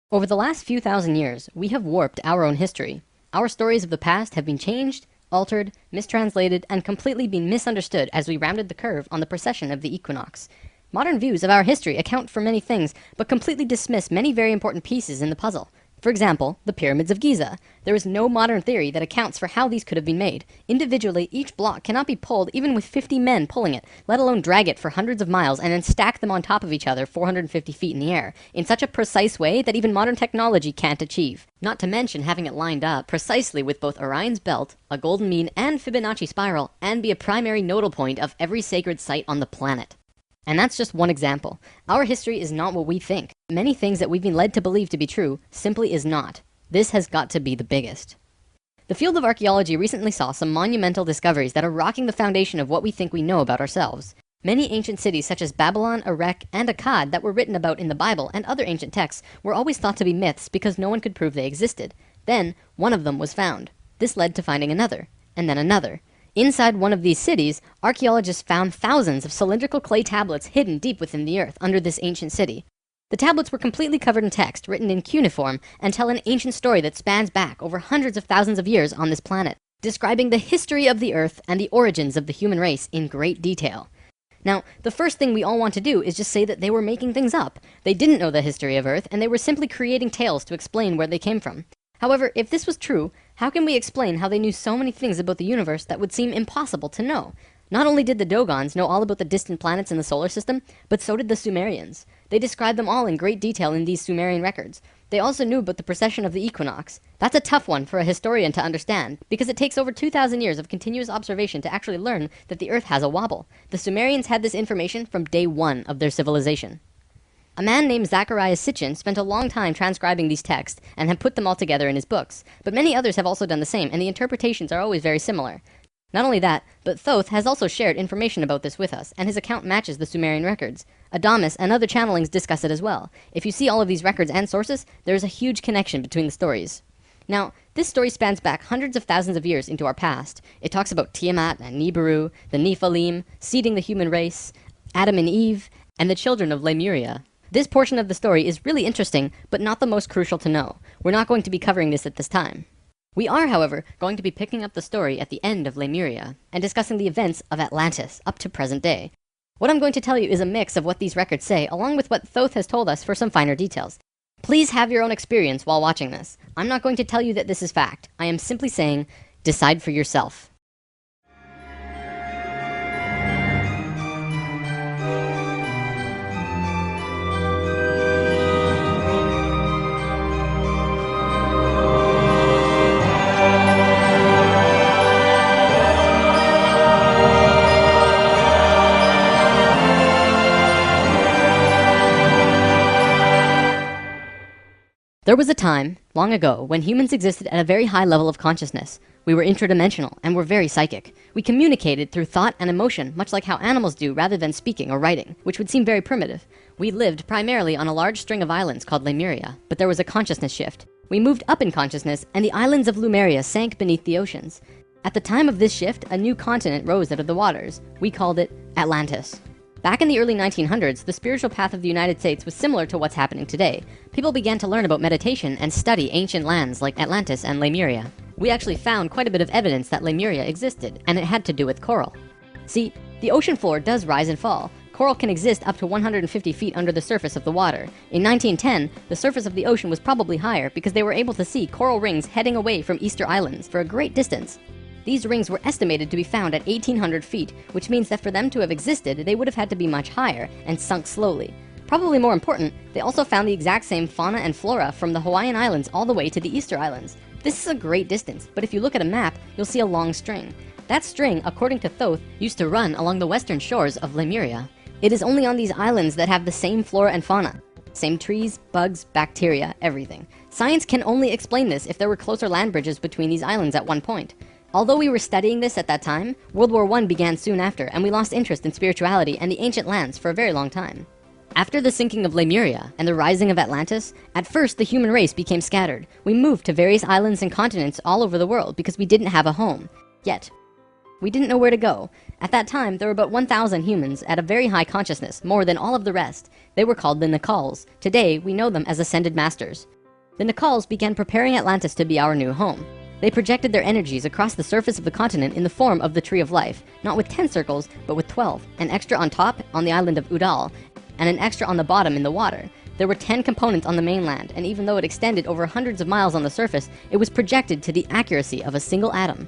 Over the last few thousand years, we have warped our own history. Our stories of the past have been changed, altered, mistranslated, and completely been misunderstood as we rounded the curve on the precession of the equinox. Modern views of our history account for many things, but completely dismiss many very important pieces in the puzzle. For example, the pyramids of Giza. There is no modern theory that accounts for how these could have been made. Individually, each block cannot be pulled even with 50 men pulling it, let alone drag it for hundreds of miles and then stack them on top of each other 450 feet in the air, in such a precise way that even modern technology can't achieve. Not to mention having it lined up precisely with both Orion's belt, a golden mean and Fibonacci spiral, and be a primary nodal point of every sacred site on the planet. And that's just one example. Our history is not what we think. Many things that we've been led to believe to be true simply is not. This has got to be the biggest. The field of archaeology recently saw some monumental discoveries that are rocking the foundation of what we think we know about ourselves. Many ancient cities such as Babylon, Erech, and Akkad that were written about in the Bible and other ancient texts were always thought to be myths because no one could prove they existed. Then, one of them was found. This led to finding another, and then another. Inside one of these cities, archaeologists found thousands of cylindrical clay tablets hidden deep within the earth under this ancient city. The tablets were completely covered in text, written in cuneiform, and tell an ancient story that spans back over hundreds of thousands of years on this planet, describing the history of the earth and the origins of the human race in great detail. Now, the first thing we all want to do is just say that they were making things up. They didn't know the history of Earth, and they were simply creating tales to explain where they came from. However, if this was true, how can we explain how they knew so many things about the universe that would seem impossible to know? Not only did the Dogons know all about the distant planets in the solar system, but so did the Sumerians. They described them all in great detail in these Sumerian records. They also knew about the precession of the equinox. That's a tough one for a historian to understand, because it takes over 2,000 years of continuous observation to actually learn that the Earth has a wobble. The Sumerians had this information from day one of their civilization. A man named Zacharias Sitchin spent a long time transcribing these texts and had put them all together in his books, but many others have also done the same, and the interpretations are always very similar. Not only that, but Thoth has also shared information about this with us, and his account matches the Sumerian records. Adamus and other channelings discuss it as well. If you see all of these records and sources, there is a huge connection between the stories. Now, this story spans back hundreds of thousands of years into our past. It talks about Tiamat and Nibiru, the Nephilim, seeding the human race, Adam and Eve, and the children of Lemuria. This portion of the story is really interesting, but not the most crucial to know. We're not going to be covering this at this time. We are, however, going to be picking up the story at the end of Lemuria, and discussing the events of Atlantis up to present day. What I'm going to tell you is a mix of what these records say, along with what Thoth has told us for some finer details. Please have your own experience while watching this. I'm not going to tell you that this is fact. I am simply saying, decide for yourself. There was a time, long ago, when humans existed at a very high level of consciousness. We were intradimensional and were very psychic. We communicated through thought and emotion, much like how animals do rather than speaking or writing, which would seem very primitive. We lived primarily on a large string of islands called Lemuria, but there was a consciousness shift. We moved up in consciousness, and the islands of Lemuria sank beneath the oceans. At the time of this shift, a new continent rose out of the waters. We called it Atlantis. Back in the early 1900s, the spiritual path of the United States was similar to what's happening today. People began to learn about meditation and study ancient lands like Atlantis and Lemuria. We actually found quite a bit of evidence that Lemuria existed, and it had to do with coral. See, the ocean floor does rise and fall. Coral can exist up to 150 feet under the surface of the water. In 1910, the surface of the ocean was probably higher because they were able to see coral rings heading away from Easter Islands for a great distance. These rings were estimated to be found at 1,800 feet, which means that for them to have existed, they would have had to be much higher and sunk slowly. Probably more important, they also found the exact same fauna and flora from the Hawaiian Islands all the way to the Easter Islands. This is a great distance, but if you look at a map, you'll see a long string. That string, according to Thoth, used to run along the western shores of Lemuria. It is only on these islands that have the same flora and fauna. Same trees, bugs, bacteria, everything. Science can only explain this if there were closer land bridges between these islands at one point. Although we were studying this at that time, World War I began soon after, and we lost interest in spirituality and the ancient lands for a very long time. After the sinking of Lemuria and the rising of Atlantis, at first the human race became scattered. We moved to various islands and continents all over the world because we didn't have a home. Yet, we didn't know where to go. At that time, there were about 1,000 humans at a very high consciousness, more than all of the rest. They were called the Nakals. Today, we know them as ascended masters. The Nicals began preparing Atlantis to be our new home. They projected their energies across the surface of the continent in the form of the Tree of Life, not with 10 circles, but with 12, an extra on top on the island of Udal, and an extra on the bottom in the water. There were 10 components on the mainland, and even though it extended over hundreds of miles on the surface, it was projected to the accuracy of a single atom.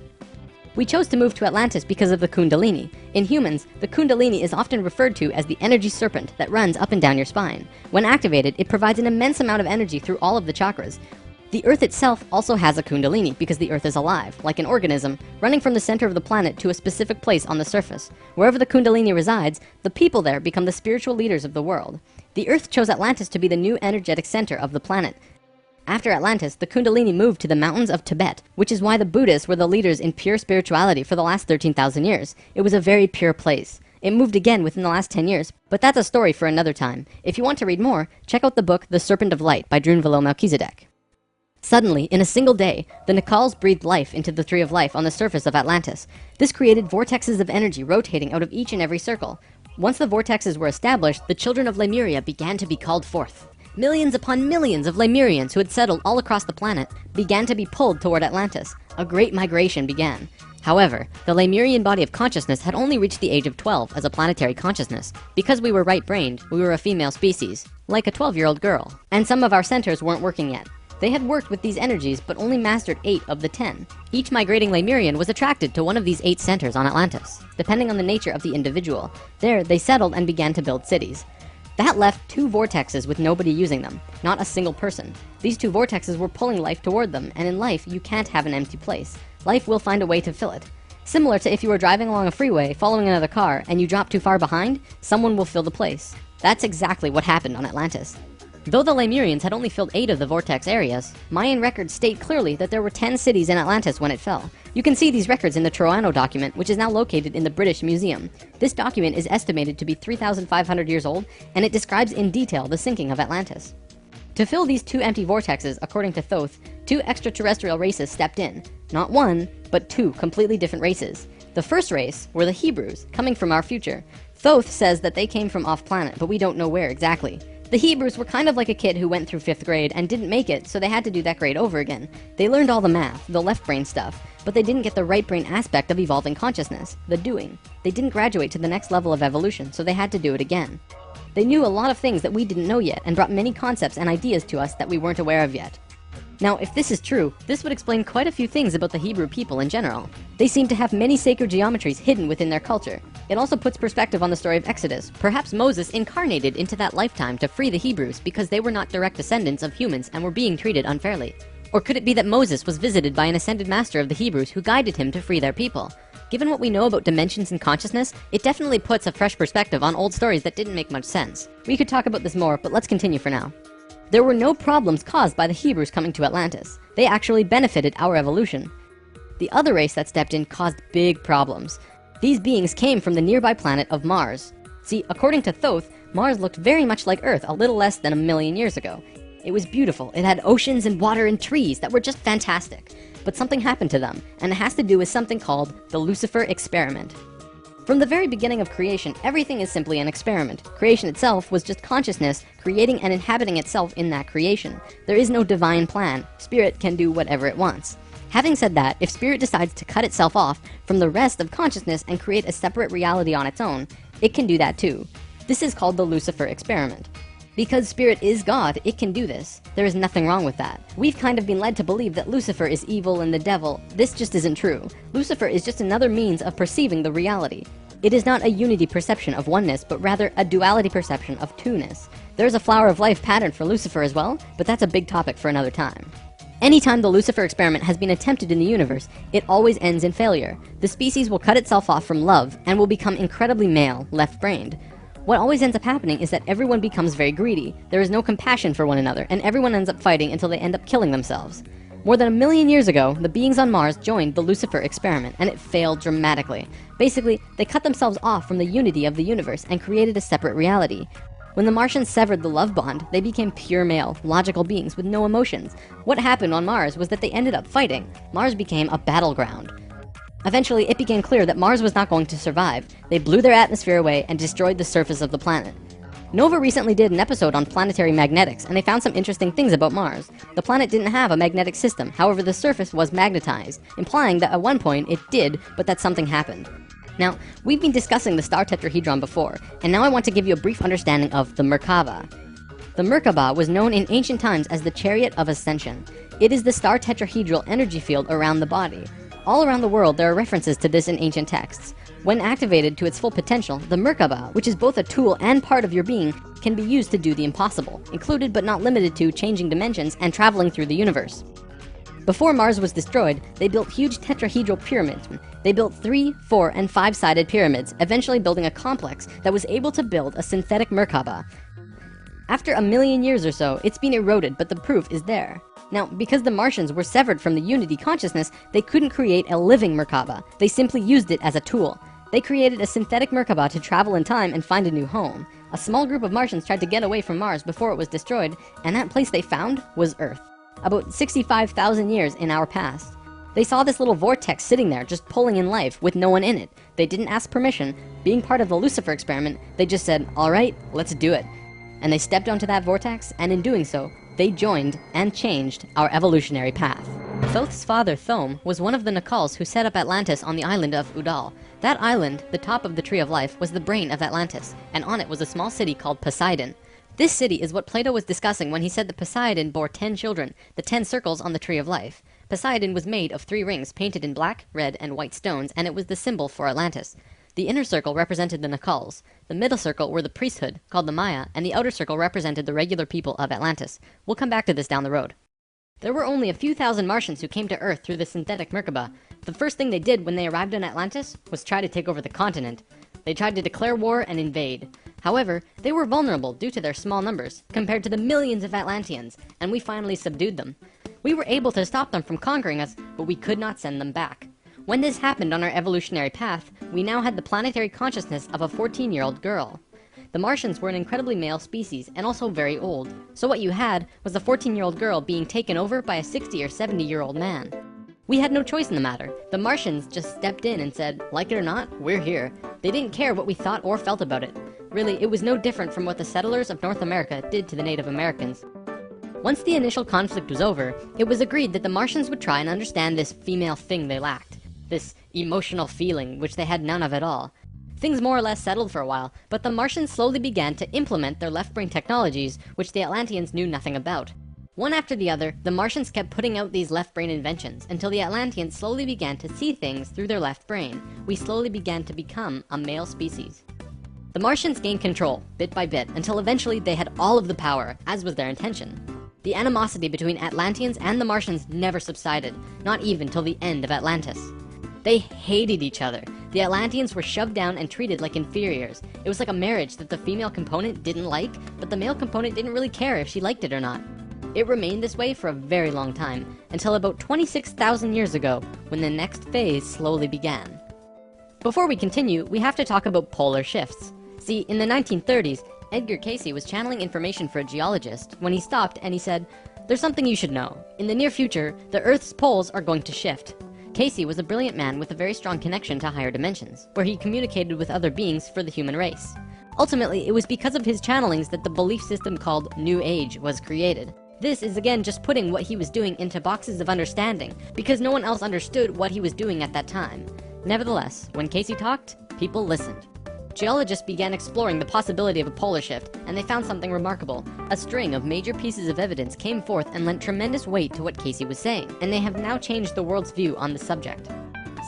We chose to move to Atlantis because of the Kundalini. In humans, the Kundalini is often referred to as the energy serpent that runs up and down your spine. When activated, it provides an immense amount of energy through all of the chakras. The Earth itself also has a Kundalini because the Earth is alive, like an organism, running from the center of the planet to a specific place on the surface. Wherever the Kundalini resides, the people there become the spiritual leaders of the world. The Earth chose Atlantis to be the new energetic center of the planet. After Atlantis, the Kundalini moved to the mountains of Tibet, which is why the Buddhists were the leaders in pure spirituality for the last 13,000 years. It was a very pure place. It moved again within the last 10 years, but that's a story for another time. If you want to read more, check out the book The Serpent of Light by Drunvalo Melchizedek. Suddenly, in a single day, the Nicals breathed life into the Tree of Life on the surface of Atlantis. This created vortexes of energy rotating out of each and every circle. Once the vortexes were established, the children of Lemuria began to be called forth. Millions upon millions of Lemurians who had settled all across the planet began to be pulled toward Atlantis. A great migration began. However, the Lemurian body of consciousness had only reached the age of 12 as a planetary consciousness. Because we were right-brained, we were a female species, like a 12-year-old girl. And some of our centers weren't working yet. They had worked with these energies, but only mastered 8 of the 10. Each migrating Lemurian was attracted to one of these 8 centers on Atlantis, depending on the nature of the individual. There, they settled and began to build cities. That left 2 vortexes with nobody using them, not a single person. These 2 vortexes were pulling life toward them, and in life, you can't have an empty place. Life will find a way to fill it. Similar to if you were driving along a freeway, following another car, and you drop too far behind, someone will fill the place. That's exactly what happened on Atlantis. Though the Lemurians had only filled 8 of the vortex areas, Mayan records state clearly that there were 10 cities in Atlantis when it fell. You can see these records in the Troano document, which is now located in the British Museum. This document is estimated to be 3,500 years old, and it describes in detail the sinking of Atlantis. To fill these 2 empty vortexes, according to Thoth, 2 extraterrestrial races stepped in. Not 1, but 2 completely different races. The first race were the Hebrews, coming from our future. Thoth says that they came from off-planet, but we don't know where exactly. The Hebrews were kind of like a kid who went through 5th grade and didn't make it, so they had to do that grade over again. They learned all the math, the left brain stuff, but they didn't get the right brain aspect of evolving consciousness, the doing. They didn't graduate to the next level of evolution, so they had to do it again. They knew a lot of things that we didn't know yet and brought many concepts and ideas to us that we weren't aware of yet. Now, if this is true, this would explain quite a few things about the Hebrew people in general. They seem to have many sacred geometries hidden within their culture. It also puts perspective on the story of Exodus. Perhaps Moses incarnated into that lifetime to free the Hebrews because they were not direct descendants of humans and were being treated unfairly. Or could it be that Moses was visited by an ascended master of the Hebrews who guided him to free their people? Given what we know about dimensions and consciousness, it definitely puts a fresh perspective on old stories that didn't make much sense. We could talk about this more, but let's continue for now. There were no problems caused by the Hebrews coming to Atlantis. They actually benefited our evolution. The other race that stepped in caused big problems. These beings came from the nearby planet of Mars. See, according to Thoth, Mars looked very much like Earth a little less than 1,000,000 years ago. It was beautiful. It had oceans and water and trees that were just fantastic. But something happened to them, and it has to do with something called the Lucifer experiment. From the very beginning of creation, everything is simply an experiment. Creation itself was just consciousness creating and inhabiting itself in that creation. There is no divine plan. Spirit can do whatever it wants. Having said that, if Spirit decides to cut itself off from the rest of consciousness and create a separate reality on its own, it can do that too. This is called the Lucifer experiment. Because Spirit is God, it can do this. There is nothing wrong with that. We've kind of been led to believe that Lucifer is evil and the devil. This just isn't true. Lucifer is just another means of perceiving the reality. It is not a unity perception of oneness, but rather a duality perception of two-ness. There's a flower of life pattern for Lucifer as well, but that's a big topic for another time. Anytime the Lucifer experiment has been attempted in the universe, it always ends in failure. The species will cut itself off from love and will become incredibly male, left-brained. What always ends up happening is that everyone becomes very greedy. There is no compassion for one another, and everyone ends up fighting until they end up killing themselves. More than 1,000,000 years ago, the beings on Mars joined the Lucifer experiment, and it failed dramatically. Basically, they cut themselves off from the unity of the universe and created a separate reality. When the Martians severed the love bond, they became pure male, logical beings with no emotions. What happened on Mars was that they ended up fighting. Mars became a battleground. Eventually, it became clear that Mars was not going to survive. They blew their atmosphere away and destroyed the surface of the planet. Nova recently did an episode on planetary magnetics, and they found some interesting things about Mars. The planet didn't have a magnetic system, however the surface was magnetized, implying that at one point it did, but that something happened. Now, we've been discussing the star tetrahedron before, and now I want to give you a brief understanding of the Merkaba. The Merkaba was known in ancient times as the Chariot of Ascension. It is the star tetrahedral energy field around the body. All around the world there are references to this in ancient texts. When activated to its full potential, the Merkaba, which is both a tool and part of your being, can be used to do the impossible, included but not limited to changing dimensions and traveling through the universe. Before Mars was destroyed, they built huge tetrahedral pyramids. They built 3, 4, and 5-sided pyramids, eventually building a complex that was able to build a synthetic Merkaba. After 1 million years or so, it's been eroded, but the proof is there. Now, because the Martians were severed from the Unity consciousness, they couldn't create a living Merkaba. They simply used it as a tool. They created a synthetic Merkaba to travel in time and find a new home. A small group of Martians tried to get away from Mars before it was destroyed, and that place they found was Earth. About 65,000 years in our past. They saw this little vortex sitting there, just pulling in life, with no one in it. They didn't ask permission. Being part of the Lucifer experiment, they just said, alright, let's do it. And they stepped onto that vortex, and in doing so, they joined and changed our evolutionary path. Thoth's father, Thome, was one of the Nacals who set up Atlantis on the island of Udal. That island, the top of the Tree of Life, was the brain of Atlantis, and on it was a small city called Poseidon. This city is what Plato was discussing when he said that Poseidon bore 10 children, the 10 circles on the Tree of Life. Poseidon was made of 3 rings painted in black, red, and white stones, and it was the symbol for Atlantis. The inner circle represented the Nacals, the middle circle were the priesthood, called the Maya, and the outer circle represented the regular people of Atlantis. We'll come back to this down the road. There were only a few thousand Martians who came to Earth through the synthetic Merkaba. The first thing they did when they arrived in Atlantis was try to take over the continent. They tried to declare war and invade. However, they were vulnerable due to their small numbers, compared to the millions of Atlanteans, and we finally subdued them. We were able to stop them from conquering us, but we could not send them back. When this happened on our evolutionary path, we now had the planetary consciousness of a 14-year-old girl. The Martians were an incredibly male species, and also very old, so what you had was a 14-year-old girl being taken over by a 60 or 70-year-old man. We had no choice in the matter. The Martians just stepped in and said, like it or not, we're here. They didn't care what we thought or felt about it. Really, it was no different from what the settlers of North America did to the Native Americans. Once the initial conflict was over, it was agreed that the Martians would try and understand this female thing they lacked. This emotional feeling, which they had none of at all. Things more or less settled for a while, but the Martians slowly began to implement their left-brain technologies, which the Atlanteans knew nothing about. One after the other, the Martians kept putting out these left-brain inventions, until the Atlanteans slowly began to see things through their left brain. We slowly began to become a male species. The Martians gained control, bit by bit, until eventually they had all of the power, as was their intention. The animosity between Atlanteans and the Martians never subsided, not even till the end of Atlantis. They hated each other. The Atlanteans were shoved down and treated like inferiors. It was like a marriage that the female component didn't like, but the male component didn't really care if she liked it or not. It remained this way for a very long time, until about 26,000 years ago, when the next phase slowly began. Before we continue, we have to talk about polar shifts. See, in the 1930s, Edgar Cayce was channeling information for a geologist when he stopped and he said, "There's something you should know. In the near future, the Earth's poles are going to shift." Cayce was a brilliant man with a very strong connection to higher dimensions, where he communicated with other beings for the human race. Ultimately, it was because of his channelings that the belief system called New Age was created. This is again just putting what he was doing into boxes of understanding, because no one else understood what he was doing at that time. Nevertheless, when Cayce talked, people listened. Geologists began exploring the possibility of a polar shift, and they found something remarkable. A string of major pieces of evidence came forth and lent tremendous weight to what Cayce was saying, and they have now changed the world's view on the subject.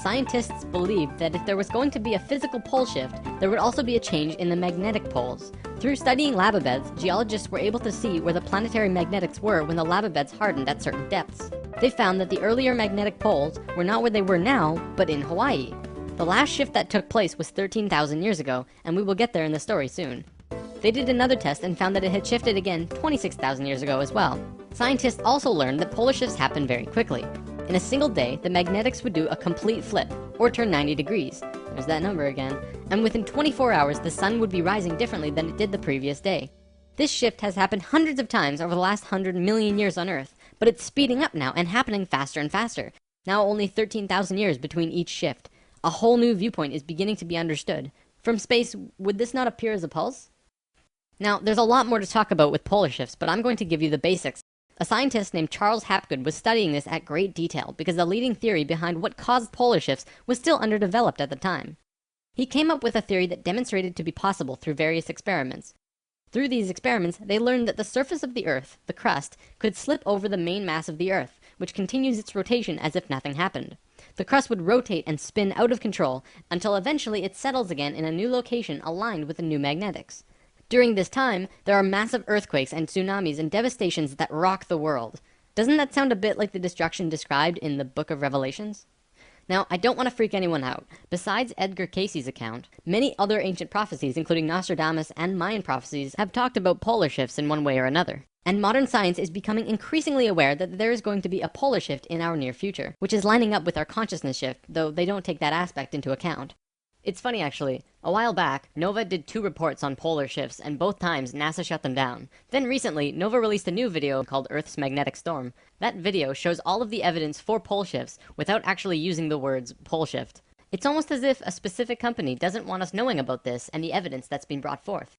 Scientists believed that if there was going to be a physical pole shift, there would also be a change in the magnetic poles. Through studying lava beds, geologists were able to see where the planetary magnetics were when the lava beds hardened at certain depths. They found that the earlier magnetic poles were not where they were now, but in Hawaii. The last shift that took place was 13,000 years ago, and we will get there in the story soon. They did another test and found that it had shifted again 26,000 years ago as well. Scientists also learned that polar shifts happen very quickly. In a single day, the magnetics would do a complete flip, or turn 90 degrees. There's that number again. And within 24 hours, the sun would be rising differently than it did the previous day. This shift has happened hundreds of times over the last 100 million years on Earth, but it's speeding up now and happening faster and faster. Now only 13,000 years between each shift. A whole new viewpoint is beginning to be understood. From space, would this not appear as a pulse? Now, there's a lot more to talk about with polar shifts, but I'm going to give you the basics. A scientist named Charles Hapgood was studying this at great detail because the leading theory behind what caused polar shifts was still underdeveloped at the time. He came up with a theory that demonstrated to be possible through various experiments. Through these experiments, they learned that the surface of the Earth, the crust, could slip over the main mass of the Earth, which continues its rotation as if nothing happened. The crust would rotate and spin out of control until eventually it settles again in a new location aligned with the new magnetics. During this time, there are massive earthquakes and tsunamis and devastations that rock the world. Doesn't that sound a bit like the destruction described in the Book of Revelations? Now, I don't want to freak anyone out. Besides Edgar Cayce's account, many other ancient prophecies, including Nostradamus and Mayan prophecies, have talked about polar shifts in one way or another. And modern science is becoming increasingly aware that there is going to be a polar shift in our near future, which is lining up with our consciousness shift, though they don't take that aspect into account. It's funny actually, a while back, NOVA did 2 reports on polar shifts, and both times NASA shut them down. Then recently, NOVA released a new video called Earth's Magnetic Storm. That video shows all of the evidence for pole shifts without actually using the words pole shift. It's almost as if a specific company doesn't want us knowing about this and the evidence that's been brought forth.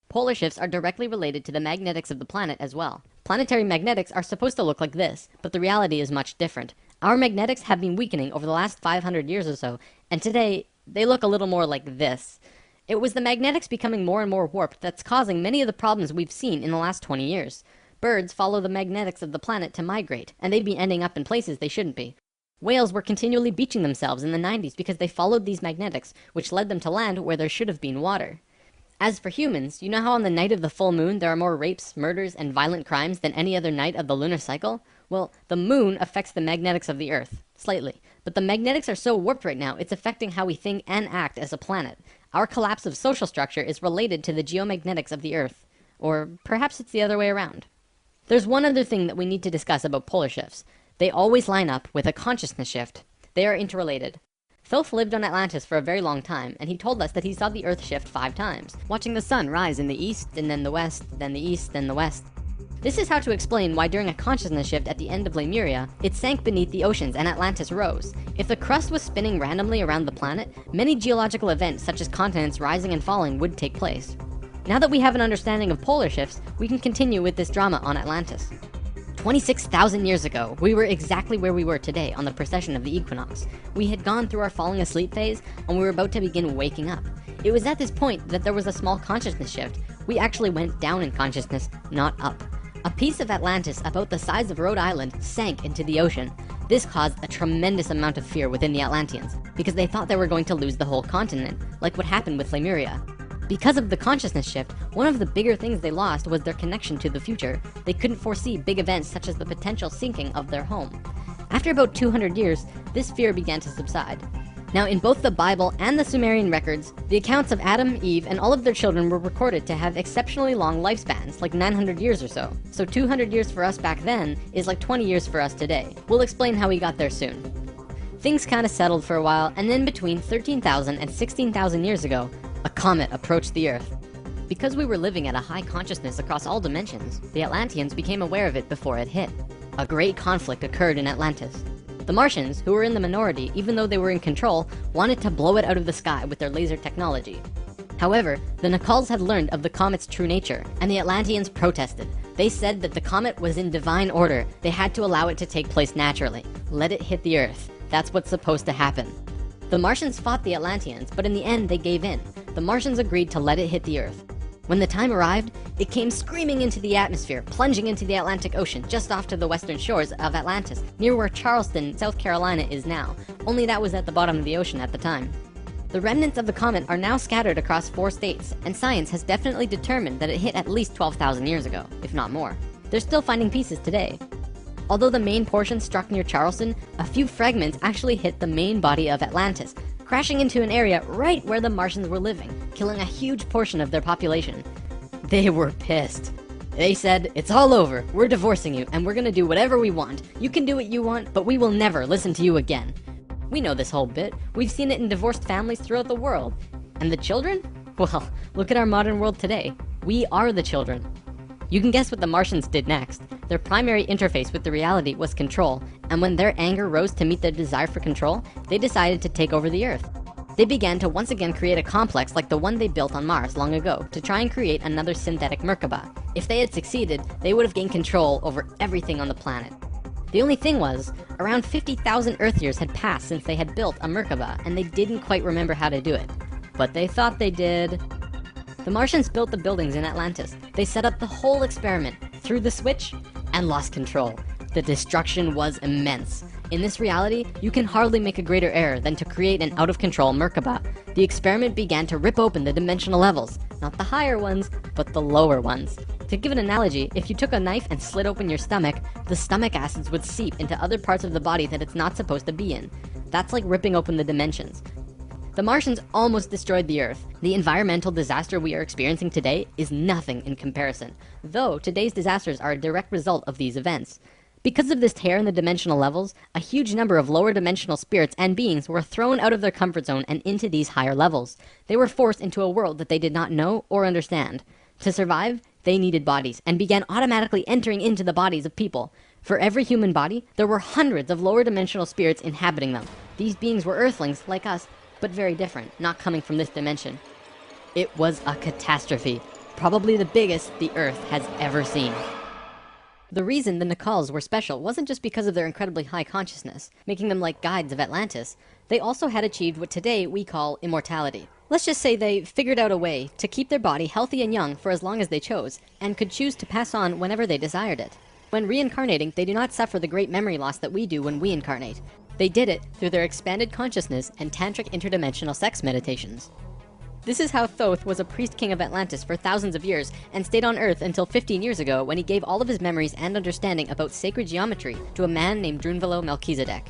Polar shifts are directly related to the magnetics of the planet as well. Planetary magnetics are supposed to look like this, but the reality is much different. Our magnetics have been weakening over the last 500 years or so, and today, they look a little more like this. It was the magnetics becoming more and more warped that's causing many of the problems we've seen in the last 20 years. Birds follow the magnetics of the planet to migrate, and they'd be ending up in places they shouldn't be. Whales were continually beaching themselves in the 90s because they followed these magnetics, which led them to land where there should have been water. As for humans, you know how on the night of the full moon there are more rapes, murders, and violent crimes than any other night of the lunar cycle? Well, the moon affects the magnetics of the Earth, slightly. But the magnetics are so warped right now, it's affecting how we think and act as a planet. Our collapse of social structure is related to the geomagnetics of the Earth. Or perhaps it's the other way around. There's one other thing that we need to discuss about polar shifts. They always line up with a consciousness shift. They are interrelated. Thoth lived on Atlantis for a very long time, and he told us that he saw the Earth shift 5 times, watching the sun rise in the east, and then the west, then the east, then the west. This is how to explain why during a consciousness shift at the end of Lemuria, it sank beneath the oceans and Atlantis rose. If the crust was spinning randomly around the planet, many geological events such as continents rising and falling would take place. Now that we have an understanding of polar shifts, we can continue with this drama on Atlantis. 26,000 years ago, we were exactly where we were today on the precession of the equinox. We had gone through our falling asleep phase, and we were about to begin waking up. It was at this point that there was a small consciousness shift. We actually went down in consciousness, not up. A piece of Atlantis about the size of Rhode Island sank into the ocean. This caused a tremendous amount of fear within the Atlanteans, because they thought they were going to lose the whole continent, like what happened with Lemuria. Because of the consciousness shift, one of the bigger things they lost was their connection to the future. They couldn't foresee big events such as the potential sinking of their home. After about 200 years, this fear began to subside. Now, in both the Bible and the Sumerian records, the accounts of Adam, Eve, and all of their children were recorded to have exceptionally long lifespans, like 900 years or so. So 200 years for us back then is like 20 years for us today. We'll explain how we got there soon. Things kinda settled for a while, and then between 13,000 and 16,000 years ago, a comet approached the Earth. Because we were living at a high consciousness across all dimensions, the Atlanteans became aware of it before it hit. A great conflict occurred in Atlantis. The Martians, who were in the minority even though they were in control, wanted to blow it out of the sky with their laser technology. However, the Nacals had learned of the comet's true nature, and the Atlanteans protested. They said that the comet was in divine order. They had to allow it to take place naturally. Let it hit the Earth. That's what's supposed to happen. The Martians fought the Atlanteans, but in the end they gave in. The Martians agreed to let it hit the Earth. When the time arrived, it came screaming into the atmosphere, plunging into the Atlantic Ocean just off to the western shores of Atlantis, near where Charleston, South Carolina is now, only that was at the bottom of the ocean at the time. The remnants of the comet are now scattered across 4 states, and science has definitely determined that it hit at least 12,000 years ago, if not more. They're still finding pieces today. Although the main portion struck near Charleston, a few fragments actually hit the main body of Atlantis, crashing into an area right where the Martians were living, killing a huge portion of their population. They were pissed. They said, "It's all over, we're divorcing you, and we're gonna do whatever we want. You can do what you want, but we will never listen to you again." We know this whole bit. We've seen it in divorced families throughout the world. And the children? Well, look at our modern world today. We are the children. You can guess what the Martians did next. Their primary interface with the reality was control, and when their anger rose to meet their desire for control, they decided to take over the Earth. They began to once again create a complex like the one they built on Mars long ago to try and create another synthetic Merkaba. If they had succeeded, they would have gained control over everything on the planet. The only thing was, around 50,000 Earth years had passed since they had built a Merkaba, and they didn't quite remember how to do it. But they thought they did. The Martians built the buildings in Atlantis. They set up the whole experiment, threw the switch, and lost control. The destruction was immense. In this reality, you can hardly make a greater error than to create an out-of-control Merkaba. The experiment began to rip open the dimensional levels, not the higher ones, but the lower ones. To give an analogy, if you took a knife and slit open your stomach, the stomach acids would seep into other parts of the body that it's not supposed to be in. That's like ripping open the dimensions. The Martians almost destroyed the Earth. The environmental disaster we are experiencing today is nothing in comparison, though today's disasters are a direct result of these events. Because of this tear in the dimensional levels, a huge number of lower dimensional spirits and beings were thrown out of their comfort zone and into these higher levels. They were forced into a world that they did not know or understand. To survive, they needed bodies and began automatically entering into the bodies of people. For every human body, there were hundreds of lower dimensional spirits inhabiting them. These beings were Earthlings like us, but very different, not coming from this dimension. It was a catastrophe, probably the biggest the Earth has ever seen. The reason the Nicals were special wasn't just because of their incredibly high consciousness, making them like guides of Atlantis. They also had achieved what today we call immortality. Let's just say they figured out a way to keep their body healthy and young for as long as they chose, and could choose to pass on whenever they desired it. When reincarnating, they do not suffer the great memory loss that we do when we incarnate. They did it through their expanded consciousness and tantric interdimensional sex meditations. This is how Thoth was a priest king of Atlantis for thousands of years and stayed on Earth until 15 years ago when he gave all of his memories and understanding about sacred geometry to a man named Drunvalo Melchizedek.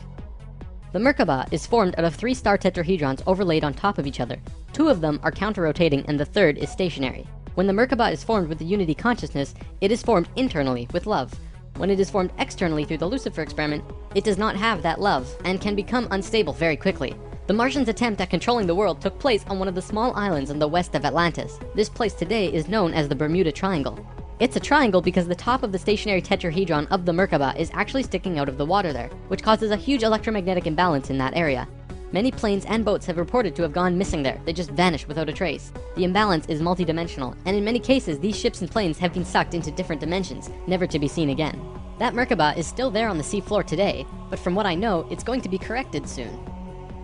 The Merkaba is formed out of 3 star tetrahedrons overlaid on top of each other. 2 of them are counter-rotating and the third is stationary. When the Merkaba is formed with the unity consciousness, it is formed internally with love. When it is formed externally through the Lucifer experiment, it does not have that love and can become unstable very quickly. The Martians' attempt at controlling the world took place on one of the small islands in the west of Atlantis. This place today is known as the Bermuda Triangle. It's a triangle because the top of the stationary tetrahedron of the Merkaba is actually sticking out of the water there, which causes a huge electromagnetic imbalance in that area. Many planes and boats have reported to have gone missing there. They just vanished without a trace. The imbalance is multidimensional, and in many cases, these ships and planes have been sucked into different dimensions, never to be seen again. That Merkaba is still there on the seafloor today, but from what I know, it's going to be corrected soon.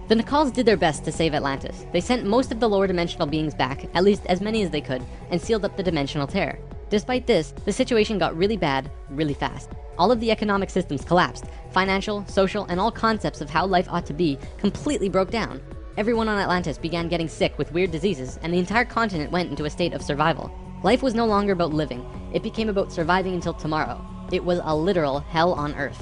The Nicals did their best to save Atlantis. They sent most of the lower dimensional beings back, at least as many as they could, and sealed up the dimensional tear. Despite this, the situation got really bad, really fast. All of the economic systems collapsed. Financial, social, and all concepts of how life ought to be completely broke down. Everyone on Atlantis began getting sick with weird diseases, and the entire continent went into a state of survival. Life was no longer about living. It became about surviving until tomorrow. It was a literal hell on Earth.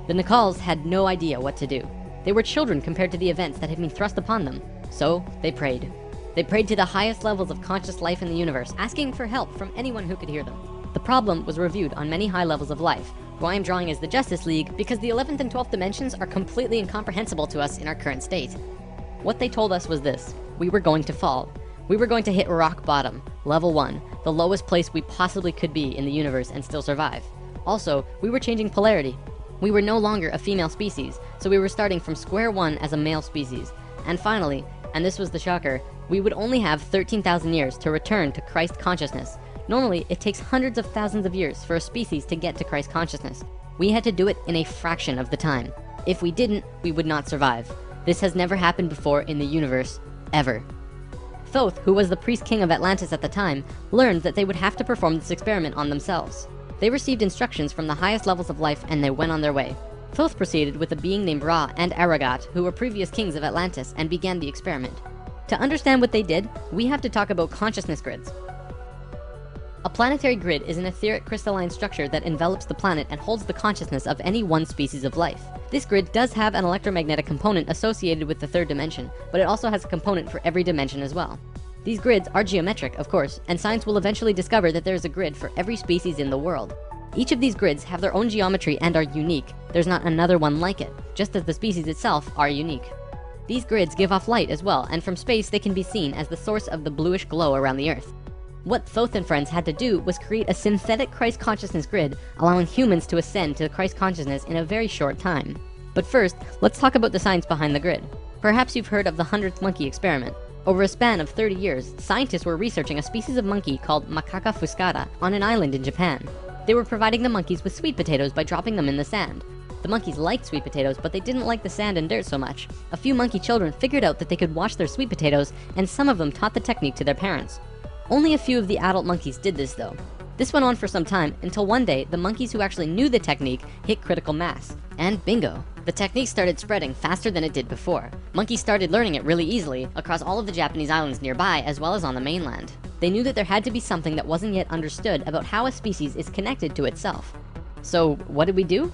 The Nicals had no idea what to do. They were children compared to the events that had been thrust upon them. So they prayed. They prayed to the highest levels of conscious life in the universe, asking for help from anyone who could hear them. The problem was reviewed on many high levels of life, who I am drawing as the Justice League because the 11th and 12th dimensions are completely incomprehensible to us in our current state. What they told us was this: we were going to fall. We were going to hit rock bottom, level 1, the lowest place we possibly could be in the universe and still survive. Also, we were changing polarity. We were no longer a female species, so we were starting from square one as a male species. And finally, and this was the shocker, we would only have 13,000 years to return to Christ consciousness. Normally, it takes hundreds of thousands of years for a species to get to Christ consciousness. We had to do it in a fraction of the time. If we didn't, we would not survive. This has never happened before in the universe, ever. Thoth, who was the priest king of Atlantis at the time, learned that they would have to perform this experiment on themselves. They received instructions from the highest levels of life and they went on their way. Thoth proceeded with a being named Ra and Aragat, who were previous kings of Atlantis, and began the experiment. To understand what they did, we have to talk about consciousness grids. A planetary grid is an etheric crystalline structure that envelops the planet and holds the consciousness of any one species of life. This grid does have an electromagnetic component associated with the 3rd dimension, but it also has a component for every dimension as well. These grids are geometric, of course, and science will eventually discover that there is a grid for every species in the world. Each of these grids have their own geometry and are unique. There's not another one like it, just as the species itself are unique. These grids give off light as well, and from space they can be seen as the source of the bluish glow around the Earth. What Thoth and friends had to do was create a synthetic Christ consciousness grid, allowing humans to ascend to Christ consciousness in a very short time. But first, let's talk about the science behind the grid. Perhaps you've heard of the 100th monkey experiment. Over a span of 30 years, scientists were researching a species of monkey called Macaca fuscata on an island in Japan. They were providing the monkeys with sweet potatoes by dropping them in the sand. The monkeys liked sweet potatoes, but they didn't like the sand and dirt so much. A few monkey children figured out that they could wash their sweet potatoes, and some of them taught the technique to their parents. Only a few of the adult monkeys did this though. This went on for some time until one day, the monkeys who actually knew the technique hit critical mass. And bingo, the technique started spreading faster than it did before. Monkeys started learning it really easily across all of the Japanese islands nearby as well as on the mainland. They knew that there had to be something that wasn't yet understood about how a species is connected to itself. So what did we do?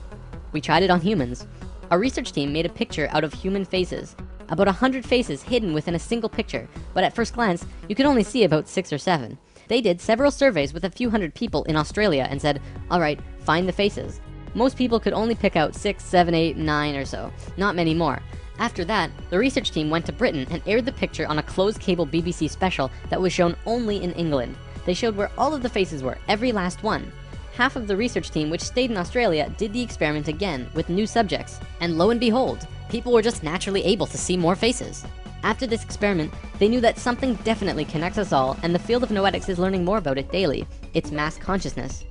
We tried it on humans. Our research team made a picture out of human faces. About 100 faces hidden within a single picture, but at first glance, you could only see about 6 or 7. They did several surveys with a few hundred people in Australia and said, all right, find the faces. Most people could only pick out 6, 7, 8, 9 or so, not many more. After that, the research team went to Britain and aired the picture on a closed cable BBC special that was shown only in England. They showed where all of the faces were, every last one. Half of the research team, which stayed in Australia, did the experiment again with new subjects. And lo and behold, people were just naturally able to see more faces. After this experiment, they knew that something definitely connects us all, and the field of noetics is learning more about it daily. It's mass consciousness.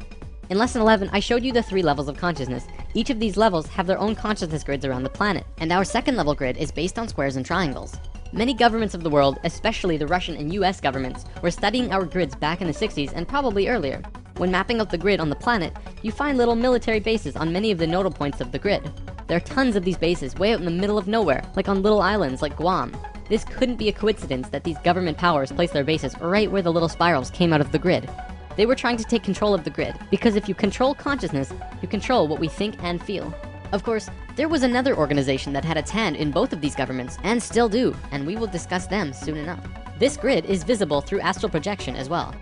In lesson 11, I showed you the 3 levels of consciousness. Each of these levels have their own consciousness grids around the planet, and our second level grid is based on squares and triangles. Many governments of the world, especially the Russian and US governments, were studying our grids back in the 60s and probably earlier. When mapping out the grid on the planet, you find little military bases on many of the nodal points of the grid. There are tons of these bases way out in the middle of nowhere, like on little islands like Guam. This couldn't be a coincidence that these government powers placed their bases right where the little spirals came out of the grid. They were trying to take control of the grid, because if you control consciousness, you control what we think and feel. Of course, there was another organization that had its hand in both of these governments, and still do, and we will discuss them soon enough. This grid is visible through astral projection as well.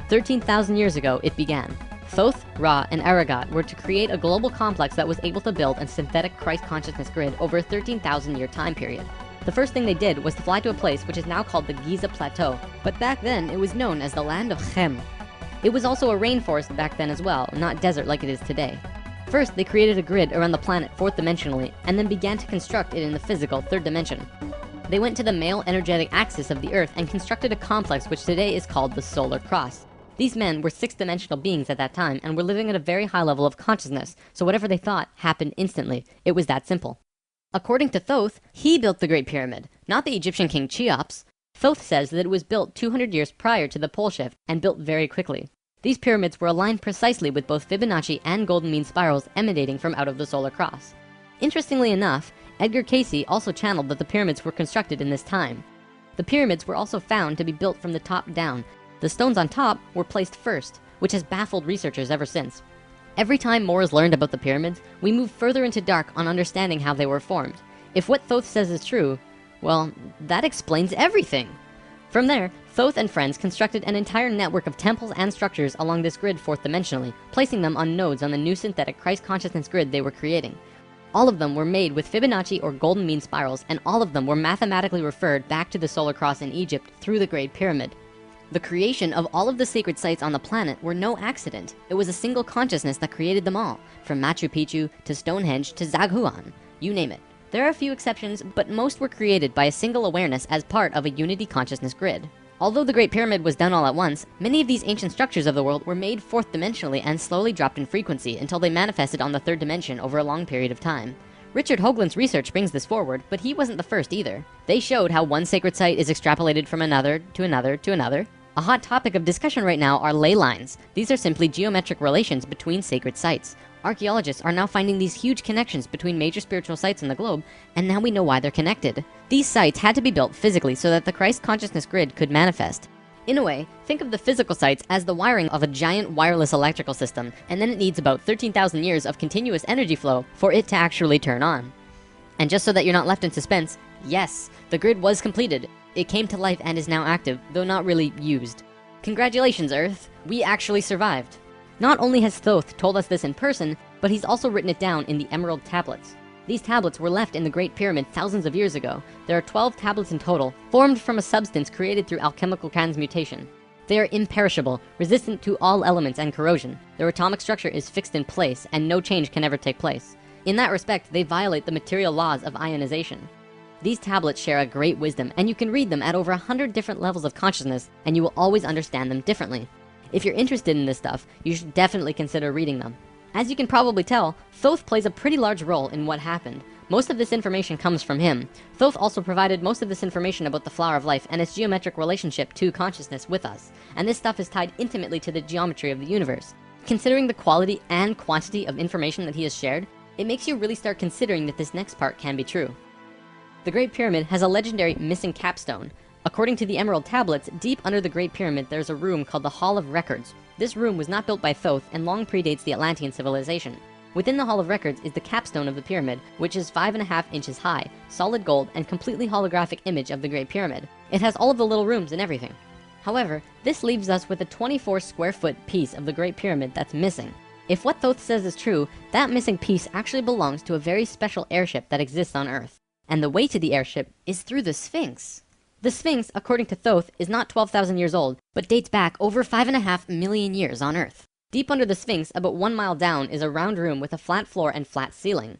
13,000 years ago, it began. Thoth, Ra, and Aragat were to create a global complex that was able to build a synthetic Christ consciousness grid over a 13,000 year time period. The first thing they did was to fly to a place which is now called the Giza Plateau, but back then it was known as the land of Chem. It was also a rainforest back then as well, not desert like it is today. First, they created a grid around the planet 4th dimensionally, and then began to construct it in the physical 3rd dimension. They went to the male energetic axis of the Earth and constructed a complex which today is called the Solar Cross. These men were 6th dimensional beings at that time and were living at a very high level of consciousness, so whatever they thought happened instantly. It was that simple. According to Thoth, he built the Great Pyramid, not the Egyptian king Cheops. Thoth says that it was built 200 years prior to the pole shift and built very quickly. These pyramids were aligned precisely with both Fibonacci and golden mean spirals emanating from out of the solar cross. Interestingly enough, Edgar Cayce also channeled that the pyramids were constructed in this time. The pyramids were also found to be built from the top down. The stones on top were placed first, which has baffled researchers ever since. Every time more is learned about the pyramids, we move further into dark on understanding how they were formed. If what Thoth says is true, well, that explains everything. From there, Thoth and friends constructed an entire network of temples and structures along this grid 4th dimensionally, placing them on nodes on the new synthetic Christ consciousness grid they were creating. All of them were made with Fibonacci or golden mean spirals, and all of them were mathematically referred back to the solar cross in Egypt through the Great Pyramid. The creation of all of the sacred sites on the planet were no accident. It was a single consciousness that created them all, from Machu Picchu to Stonehenge to Zaghuan, you name it. There are a few exceptions, but most were created by a single awareness as part of a unity consciousness grid. Although the Great Pyramid was done all at once, many of these ancient structures of the world were made 4th dimensionally and slowly dropped in frequency until they manifested on the 3rd dimension over a long period of time. Richard Hoagland's research brings this forward, but he wasn't the first either. They showed how one sacred site is extrapolated from another to another to another. A hot topic of discussion right now are ley lines. These are simply geometric relations between sacred sites. Archaeologists are now finding these huge connections between major spiritual sites in the globe, and now we know why they're connected. These sites had to be built physically so that the Christ consciousness grid could manifest. In a way, think of the physical sites as the wiring of a giant wireless electrical system, and then it needs about 13,000 years of continuous energy flow for it to actually turn on. And just so that you're not left in suspense, yes, the grid was completed. It came to life and is now active, though not really used. Congratulations, Earth! We actually survived. Not only has Thoth told us this in person, but he's also written it down in the Emerald Tablets. These tablets were left in the Great Pyramid thousands of years ago. There are 12 tablets in total, formed from a substance created through alchemical transmutation. They are imperishable, resistant to all elements and corrosion. Their atomic structure is fixed in place, and no change can ever take place. In that respect, they violate the material laws of ionization. These tablets share a great wisdom, and you can read them at over 100 different levels of consciousness, and you will always understand them differently. If you're interested in this stuff, you should definitely consider reading them. As you can probably tell, Thoth plays a pretty large role in what happened. Most of this information comes from him. Thoth also provided most of this information about the flower of life and its geometric relationship to consciousness with us. And this stuff is tied intimately to the geometry of the universe. Considering the quality and quantity of information that he has shared, it makes you really start considering that this next part can be true. The Great Pyramid has a legendary missing capstone. According to the Emerald Tablets, deep under the Great Pyramid there's a room called the Hall of Records. This room was not built by Thoth and long predates the Atlantean civilization. Within the Hall of Records is the capstone of the pyramid, which is 5.5 inches high, solid gold, and completely holographic image of the Great Pyramid. It has all of the little rooms and everything. However, this leaves us with a 24 square foot piece of the Great Pyramid that's missing. If what Thoth says is true, that missing piece actually belongs to a very special airship that exists on Earth. And the way to the airship is through the Sphinx. The Sphinx, according to Thoth, is not 12,000 years old, but dates back over 5.5 million years on Earth. Deep under the Sphinx, about 1 mile down, is a round room with a flat floor and flat ceiling.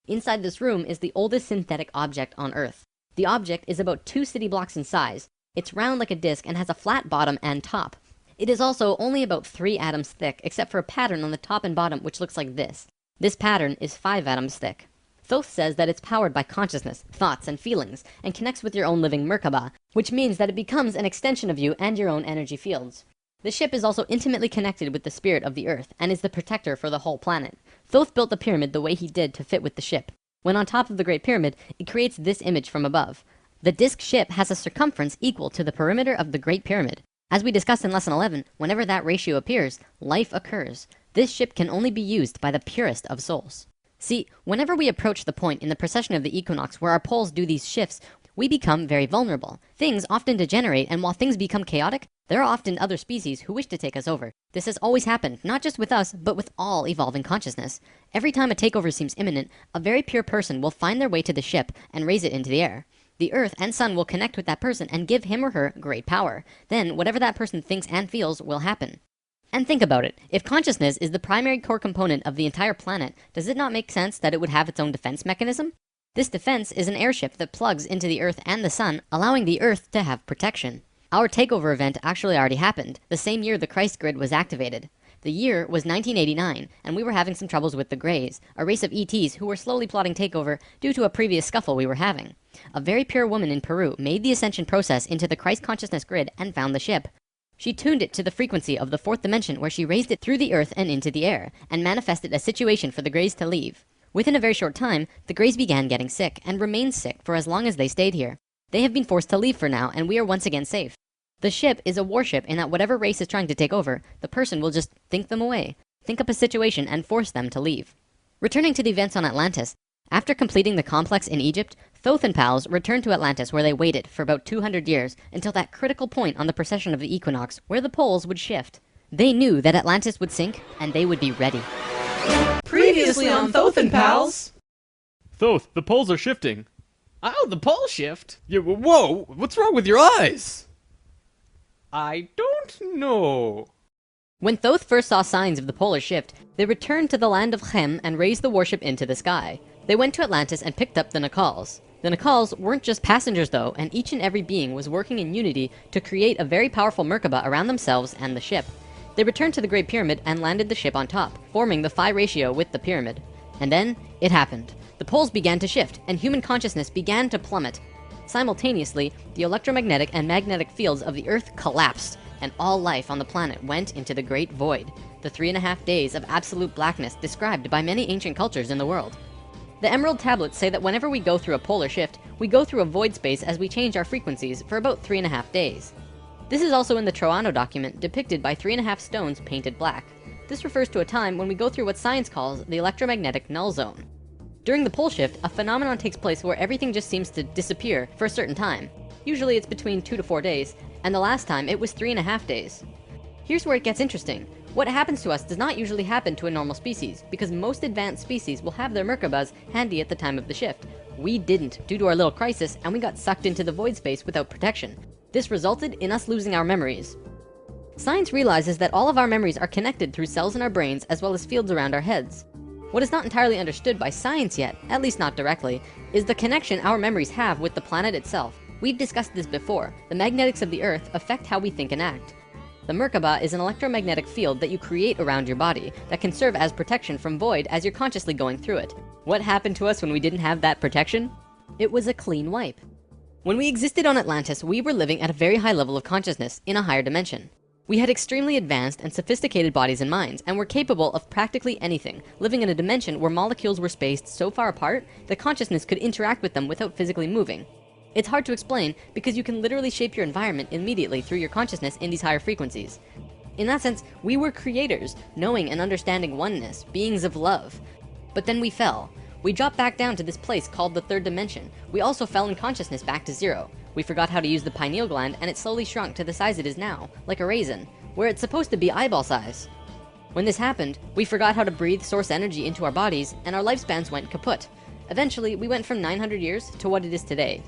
Inside this room is the oldest synthetic object on Earth. The object is about 2 city blocks in size. It's round like a disc and has a flat bottom and top. It is also only about 3 atoms thick, except for a pattern on the top and bottom which looks like this. This pattern is 5 atoms thick. Thoth says that it's powered by consciousness, thoughts, and feelings, and connects with your own living Merkaba, which means that it becomes an extension of you and your own energy fields. The ship is also intimately connected with the spirit of the Earth, and is the protector for the whole planet. Thoth built the pyramid the way he did to fit with the ship. When on top of the Great Pyramid, it creates this image from above. The disc ship has a circumference equal to the perimeter of the Great Pyramid. As we discussed in lesson 11, whenever that ratio appears, life occurs. This ship can only be used by the purest of souls. See, whenever we approach the point in the precession of the equinox where our poles do these shifts, we become very vulnerable. Things often degenerate, and while things become chaotic, there are often other species who wish to take us over. This has always happened, not just with us, but with all evolving consciousness. Every time a takeover seems imminent, a very pure person will find their way to the ship and raise it into the air. The Earth and Sun will connect with that person and give him or her great power. Then, whatever that person thinks and feels will happen. And think about it. If consciousness is the primary core component of the entire planet, does it not make sense that it would have its own defense mechanism? This defense is an airship that plugs into the Earth and the Sun, allowing the Earth to have protection. Our takeover event actually already happened, the same year the Christ grid was activated. The year was 1989, and we were having some troubles with the Greys, a race of ETs who were slowly plotting takeover due to a previous scuffle we were having. A very pure woman in Peru made the ascension process into the Christ consciousness grid and found the ship. She tuned it to the frequency of the 4th dimension, where she raised it through the Earth and into the air, and manifested a situation for the Greys to leave. Within a very short time, the Greys began getting sick, and remained sick for as long as they stayed here. They have been forced to leave for now, and we are once again safe. The ship is a warship in that whatever race is trying to take over, the person will just think them away, think up a situation, and force them to leave. Returning to the events on Atlantis, after completing the complex in Egypt, Thoth and pals returned to Atlantis, where they waited for about 200 years until that critical point on the precession of the equinox where the poles would shift. They knew that Atlantis would sink, and they would be ready. Previously on Thoth and Pals! Thoth, the poles are shifting. Oh, the pole shift? Yeah, whoa, what's wrong with your eyes? I don't know. When Thoth first saw signs of the polar shift, they returned to the land of Chem and raised the warship into the sky. They went to Atlantis and picked up the Nakals. The Nakals weren't just passengers though, and each and every being was working in unity to create a very powerful Merkaba around themselves and the ship. They returned to the Great Pyramid and landed the ship on top, forming the phi ratio with the pyramid. And then, it happened. The poles began to shift, and human consciousness began to plummet. Simultaneously, the electromagnetic and magnetic fields of the Earth collapsed, and all life on the planet went into the Great Void, the 3.5 days of absolute blackness described by many ancient cultures in the world. The Emerald Tablets say that whenever we go through a polar shift, we go through a void space as we change our frequencies for about 3.5 days. This is also in the Troano document, depicted by 3.5 stones painted black. This refers to a time when we go through what science calls the electromagnetic null zone. During the pole shift, a phenomenon takes place where everything just seems to disappear for a certain time. Usually it's between 2 to 4 days, and the last time it was 3.5 days. Here's where it gets interesting. What happens to us does not usually happen to a normal species, because most advanced species will have their Merkabas handy at the time of the shift. We didn't, due to our little crisis, and we got sucked into the void space without protection. This resulted in us losing our memories. Science realizes that all of our memories are connected through cells in our brains as well as fields around our heads. What is not entirely understood by science yet, at least not directly, is the connection our memories have with the planet itself. We've discussed this before. The magnetics of the Earth affect how we think and act. The Merkaba is an electromagnetic field that you create around your body that can serve as protection from void as you're consciously going through it. What happened to us when we didn't have that protection? It was a clean wipe. When we existed on Atlantis, we were living at a very high level of consciousness in a higher dimension. We had extremely advanced and sophisticated bodies and minds, and were capable of practically anything, living in a dimension where molecules were spaced so far apart that consciousness could interact with them without physically moving. It's hard to explain because you can literally shape your environment immediately through your consciousness in these higher frequencies. In that sense, we were creators, knowing and understanding oneness, beings of love. But then we fell. We dropped back down to this place called the third dimension. We also fell in consciousness back to zero. We forgot how to use the pineal gland, and it slowly shrunk to the size it is now, like a raisin, where it's supposed to be eyeball size. When this happened, we forgot how to breathe source energy into our bodies, and our lifespans went kaput. Eventually, we went from 900 years to what it is today.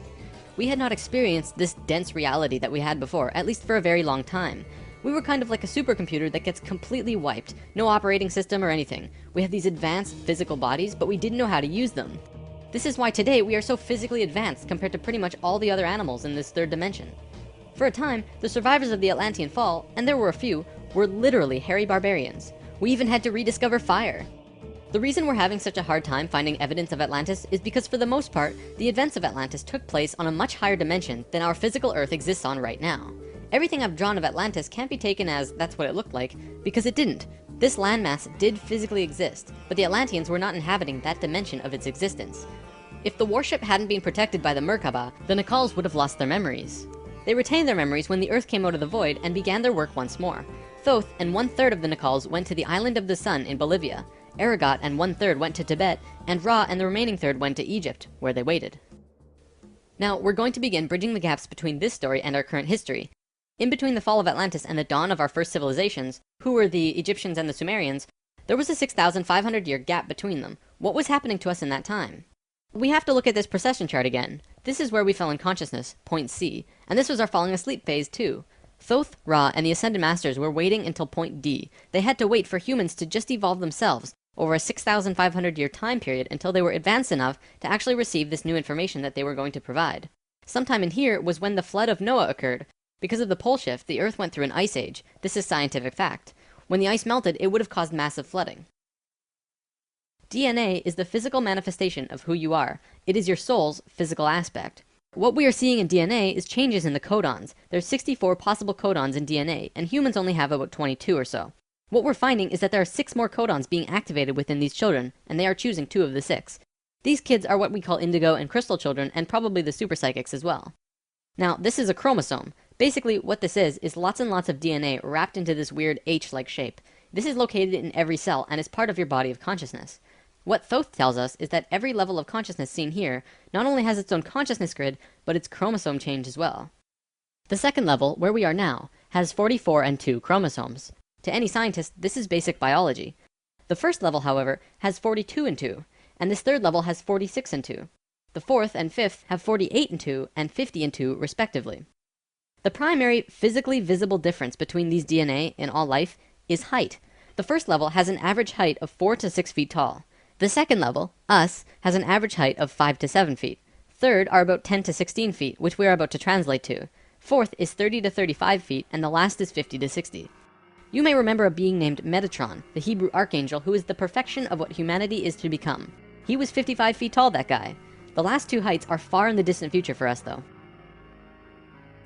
We had not experienced this dense reality that we had before, at least for a very long time. We were kind of like a supercomputer that gets completely wiped, no operating system or anything. We had these advanced physical bodies, but we didn't know how to use them. This is why today we are so physically advanced compared to pretty much all the other animals in this third dimension. For a time, the survivors of the Atlantean fall, and there were a few, were literally hairy barbarians. We even had to rediscover fire. The reason we're having such a hard time finding evidence of Atlantis is because for the most part, the events of Atlantis took place on a much higher dimension than our physical Earth exists on right now. Everything I've drawn of Atlantis can't be taken as that's what it looked like, because it didn't. This landmass did physically exist, but the Atlanteans were not inhabiting that dimension of its existence. If the warship hadn't been protected by the Merkaba, the Nacals would have lost their memories. They retained their memories when the Earth came out of the void and began their work once more. Thoth and 1/3 of the Nacals went to the Island of the Sun in Bolivia. Aragot and 1/3 went to Tibet, and Ra and the remaining third went to Egypt, where they waited. Now, we're going to begin bridging the gaps between this story and our current history. In between the fall of Atlantis and the dawn of our first civilizations, who were the Egyptians and the Sumerians, there was a 6,500-year gap between them. What was happening to us in that time? We have to look at this precession chart again. This is where we fell in consciousness, point C, and this was our falling asleep phase too. Thoth, Ra, and the Ascended Masters were waiting until point D. They had to wait for humans to just evolve themselves over a 6,500-year time period until they were advanced enough to actually receive this new information that they were going to provide. Sometime in here was when the flood of Noah occurred. Because of the pole shift, the Earth went through an ice age. This is scientific fact. When the ice melted, it would have caused massive flooding. DNA is the physical manifestation of who you are. It is your soul's physical aspect. What we are seeing in DNA is changes in the codons. There's 64 possible codons in DNA, and humans only have about 22 or so. What we're finding is that there are 6 more codons being activated within these children, and they are choosing 2 of the 6. These kids are what we call indigo and crystal children, and probably the super psychics as well. Now, this is a chromosome. Basically, what this is lots and lots of DNA wrapped into this weird H-like shape. This is located in every cell and is part of your body of consciousness. What Thoth tells us is that every level of consciousness seen here not only has its own consciousness grid, but its chromosome change as well. The second level, where we are now, has 44 and 2 chromosomes. To any scientist, this is basic biology. The first level, however, has 42 and 2, and this third level has 46 and 2. The fourth and fifth have 48 and 2 and 50 and 2 respectively. The primary physically visible difference between these DNA in all life is height. The first level has an average height of 4 to 6 feet tall. The second level, us, has an average height of 5 to 7 feet. Third are about 10 to 16 feet, which we are about to translate to. Fourth is 30 to 35 feet, and the last is 50 to 60. You may remember a being named Metatron, the Hebrew archangel who is the perfection of what humanity is to become. He was 55 feet tall, that guy. The last 2 heights are far in the distant future for us, though.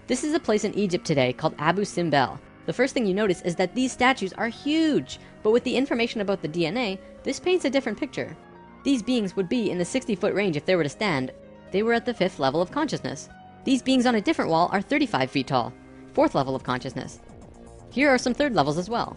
This is a place in Egypt today called Abu Simbel. The first thing you notice is that these statues are huge, but with the information about the DNA, this paints a different picture. These beings would be in the 60-foot range if they were to stand. They were at the 5th level of consciousness. These beings on a different wall are 35 feet tall, 4th level of consciousness. Here are some 3rd levels as well.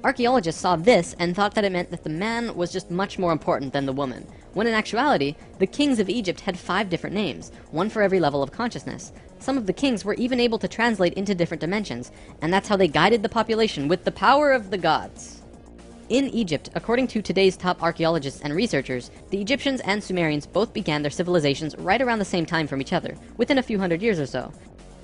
Archaeologists saw this and thought that it meant that the man was just much more important than the woman, when in actuality, the kings of Egypt had 5 different names, one for every level of consciousness. Some of the kings were even able to translate into different dimensions, and that's how they guided the population with the power of the gods. In Egypt, according to today's top archaeologists and researchers, the Egyptians and Sumerians both began their civilizations right around the same time from each other, within a few hundred years or so.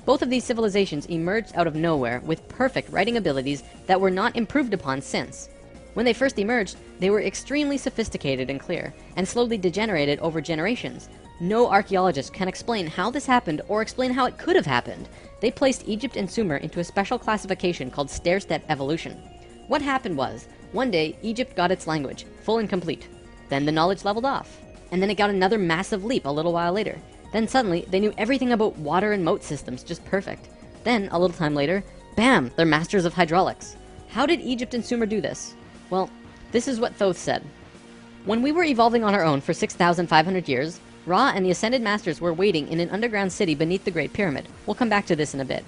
Both of these civilizations emerged out of nowhere with perfect writing abilities that were not improved upon since. When they first emerged, they were extremely sophisticated and clear, and slowly degenerated over generations. No archaeologist can explain how this happened or explain how it could have happened. They placed Egypt and Sumer into a special classification called stair-step evolution. What happened was, one day, Egypt got its language, full and complete. Then the knowledge leveled off. And then it got another massive leap a little while later. Then suddenly, they knew everything about water and moat systems just perfect. Then, a little time later, bam, they're masters of hydraulics. How did Egypt and Sumer do this? Well, this is what Thoth said. When we were evolving on our own for 6,500 years, Ra and the Ascended Masters were waiting in an underground city beneath the Great Pyramid. We'll come back to this in a bit.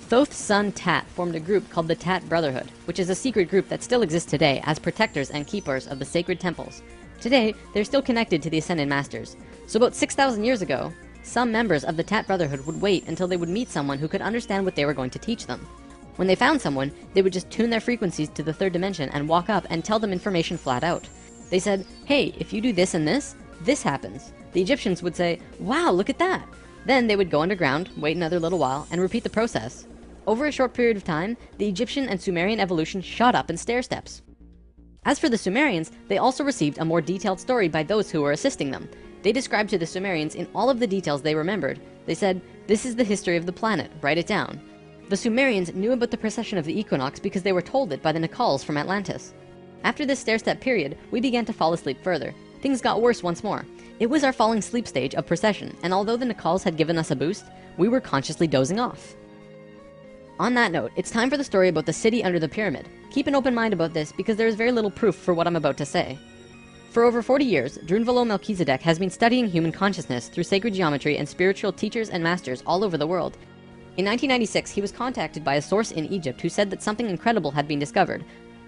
Thoth's son Tat formed a group called the Tat Brotherhood, which is a secret group that still exists today as protectors and keepers of the sacred temples. Today, they're still connected to the Ascended Masters. So about 6,000 years ago, some members of the Tat Brotherhood would wait until they would meet someone who could understand what they were going to teach them. When they found someone, they would just tune their frequencies to the third dimension and walk up and tell them information flat out. They said, hey, if you do this and this happens. The Egyptians would say, wow, look at that. Then they would go underground, wait another little while, and repeat the process. Over a short period of time, the Egyptian and Sumerian evolution shot up in stair steps. As for the Sumerians, they also received a more detailed story by those who were assisting them. They described to the Sumerians in all of the details they remembered. They said, this is the history of the planet, write it down. The Sumerians knew about the precession of the equinox because they were told it by the Nacals from Atlantis. After this stair-step period, we began to fall asleep further. Things got worse once more. It was our falling sleep stage of precession, and although the Nacals had given us a boost, we were consciously dozing off. On that note, it's time for the story about the city under the pyramid. Keep an open mind about this because there is very little proof for what I'm about to say. For over 40 years, Drunvalo Melchizedek has been studying human consciousness through sacred geometry and spiritual teachers and masters all over the world. In 1996, he was contacted by a source in Egypt who said that something incredible had been discovered.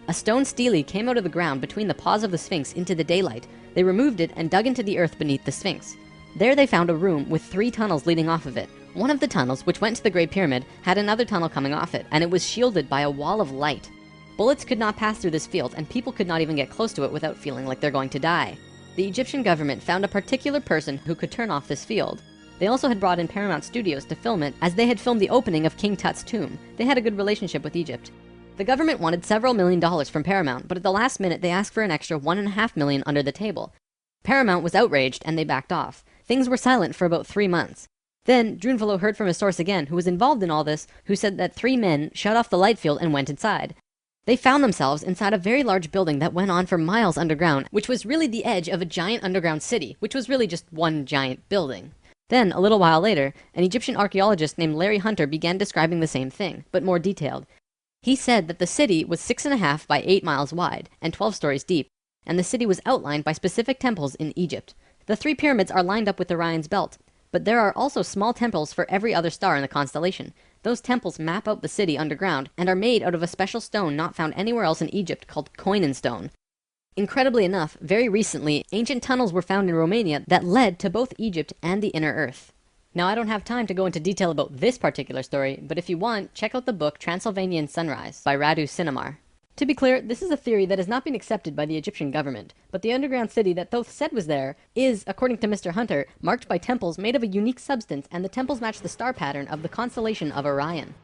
A stone stele came out of the ground between the paws of the Sphinx into the daylight. They removed it and dug into the earth beneath the Sphinx. There they found a room with 3 tunnels leading off of it. One of the tunnels, which went to the Great Pyramid, had another tunnel coming off it, and it was shielded by a wall of light. Bullets could not pass through this field, and people could not even get close to it without feeling like they're going to die. The Egyptian government found a particular person who could turn off this field. They also had brought in Paramount Studios to film it, as they had filmed the opening of King Tut's tomb. They had a good relationship with Egypt. The government wanted several $1,000,000 from Paramount, but at the last minute they asked for an extra $1.5 million under the table. Paramount was outraged and they backed off. Things were silent for about 3 months. Then Drunvalo heard from a source again who was involved in all this, who said that 3 men shut off the light field and went inside. They found themselves inside a very large building that went on for miles underground, which was really the edge of a giant underground city, which was really just one giant building. Then, a little while later, an Egyptian archaeologist named Larry Hunter began describing the same thing, but more detailed. He said that the city was 6.5 by 8 miles wide and 12 stories deep, and the city was outlined by specific temples in Egypt. The 3 pyramids are lined up with Orion's belt, but there are also small temples for every other star in the constellation. Those temples map out the city underground and are made out of a special stone not found anywhere else in Egypt called Koinen stone. Incredibly enough, very recently, ancient tunnels were found in Romania that led to both Egypt and the inner earth. Now, I don't have time to go into detail about this particular story, but if you want, check out the book Transylvanian Sunrise by Radu Sinamar. To be clear, this is a theory that has not been accepted by the Egyptian government, but the underground city that Thoth said was there is, according to Mr. Hunter, marked by temples made of a unique substance, and the temples match the star pattern of the constellation of Orion.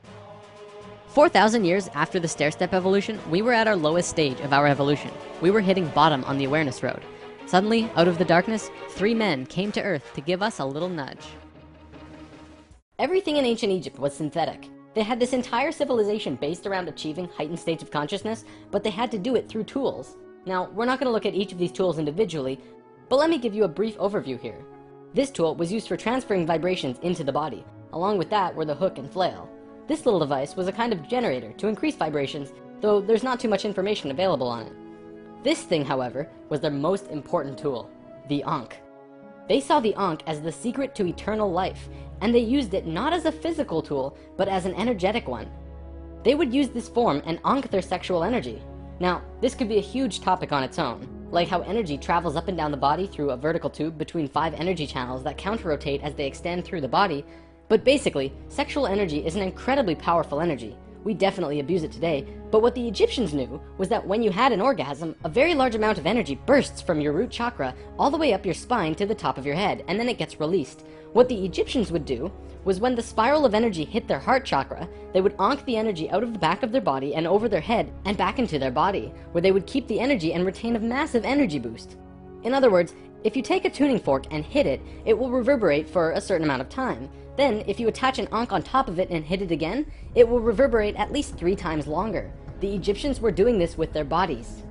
4,000 years after the stair-step evolution, we were at our lowest stage of our evolution. We were hitting bottom on the awareness road. Suddenly, out of the darkness, 3 men came to Earth to give us a little nudge. Everything in ancient Egypt was synthetic. They had this entire civilization based around achieving heightened states of consciousness, but they had to do it through tools. Now, we're not going to look at each of these tools individually, but let me give you a brief overview here. This tool was used for transferring vibrations into the body. Along with that were the hook and flail. This little device was a kind of generator to increase vibrations, though there's not too much information available on it. This thing, however, was their most important tool, the Ankh. They saw the Ankh as the secret to eternal life, and they used it not as a physical tool, but as an energetic one. They would use this form and Ankh their sexual energy. Now, this could be a huge topic on its own, like how energy travels up and down the body through a vertical tube between 5 energy channels that counter-rotate as they extend through the body. But basically, sexual energy is an incredibly powerful energy. We definitely abuse it today, but what the Egyptians knew was that when you had an orgasm, a very large amount of energy bursts from your root chakra all the way up your spine to the top of your head, and then it gets released. What the Egyptians would do was when the spiral of energy hit their heart chakra, they would Ankh the energy out of the back of their body and over their head and back into their body, where they would keep the energy and retain a massive energy boost. In other words, If you take a tuning fork and hit it, it will reverberate for a certain amount of time. Then, if you attach an ankh on top of it and hit it again, it will reverberate at least 3 times longer. The Egyptians were doing this with their bodies.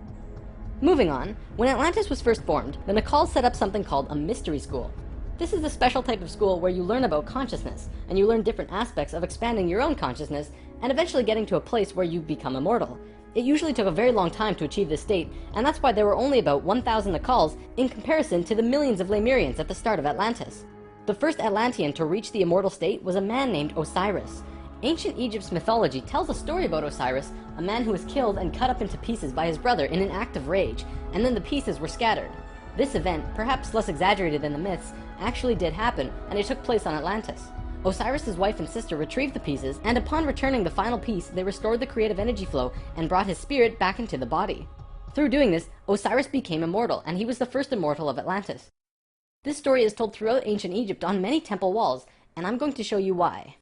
Moving on, when Atlantis was first formed, the Nacals set up something called a mystery school. This is the special type of school where you learn about consciousness, and you learn different aspects of expanding your own consciousness, and eventually getting to a place where you become immortal. It usually took a very long time to achieve this state, and that's why there were only about 1,000 Nacals in comparison to the millions of Lemurians at the start of Atlantis. The first Atlantean to reach the immortal state was a man named Osiris. Ancient Egypt's mythology tells a story about Osiris, a man who was killed and cut up into pieces by his brother in an act of rage, and then the pieces were scattered. This event, perhaps less exaggerated than the myths, actually did happen, and it took place on Atlantis. Osiris's wife and sister retrieved the pieces, and upon returning the final piece, they restored the creative energy flow and brought his spirit back into the body. Through doing this, Osiris became immortal, and he was the first immortal of Atlantis. This story is told throughout ancient Egypt on many temple walls, and I'm going to show you why.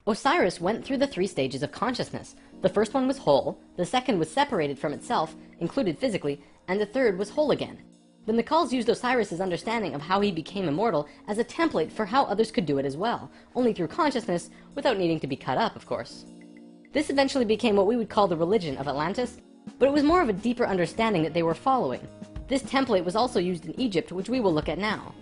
Osiris went through the 3 stages of consciousness. The first one was whole, the second was separated from itself, included physically, and the third was whole again. The Nacals used Osiris's understanding of how he became immortal as a template for how others could do it as well, only through consciousness, without needing to be cut up, of course. This eventually became what we would call the religion of Atlantis, but it was more of a deeper understanding that they were following. This template was also used in Egypt, which we will look at now.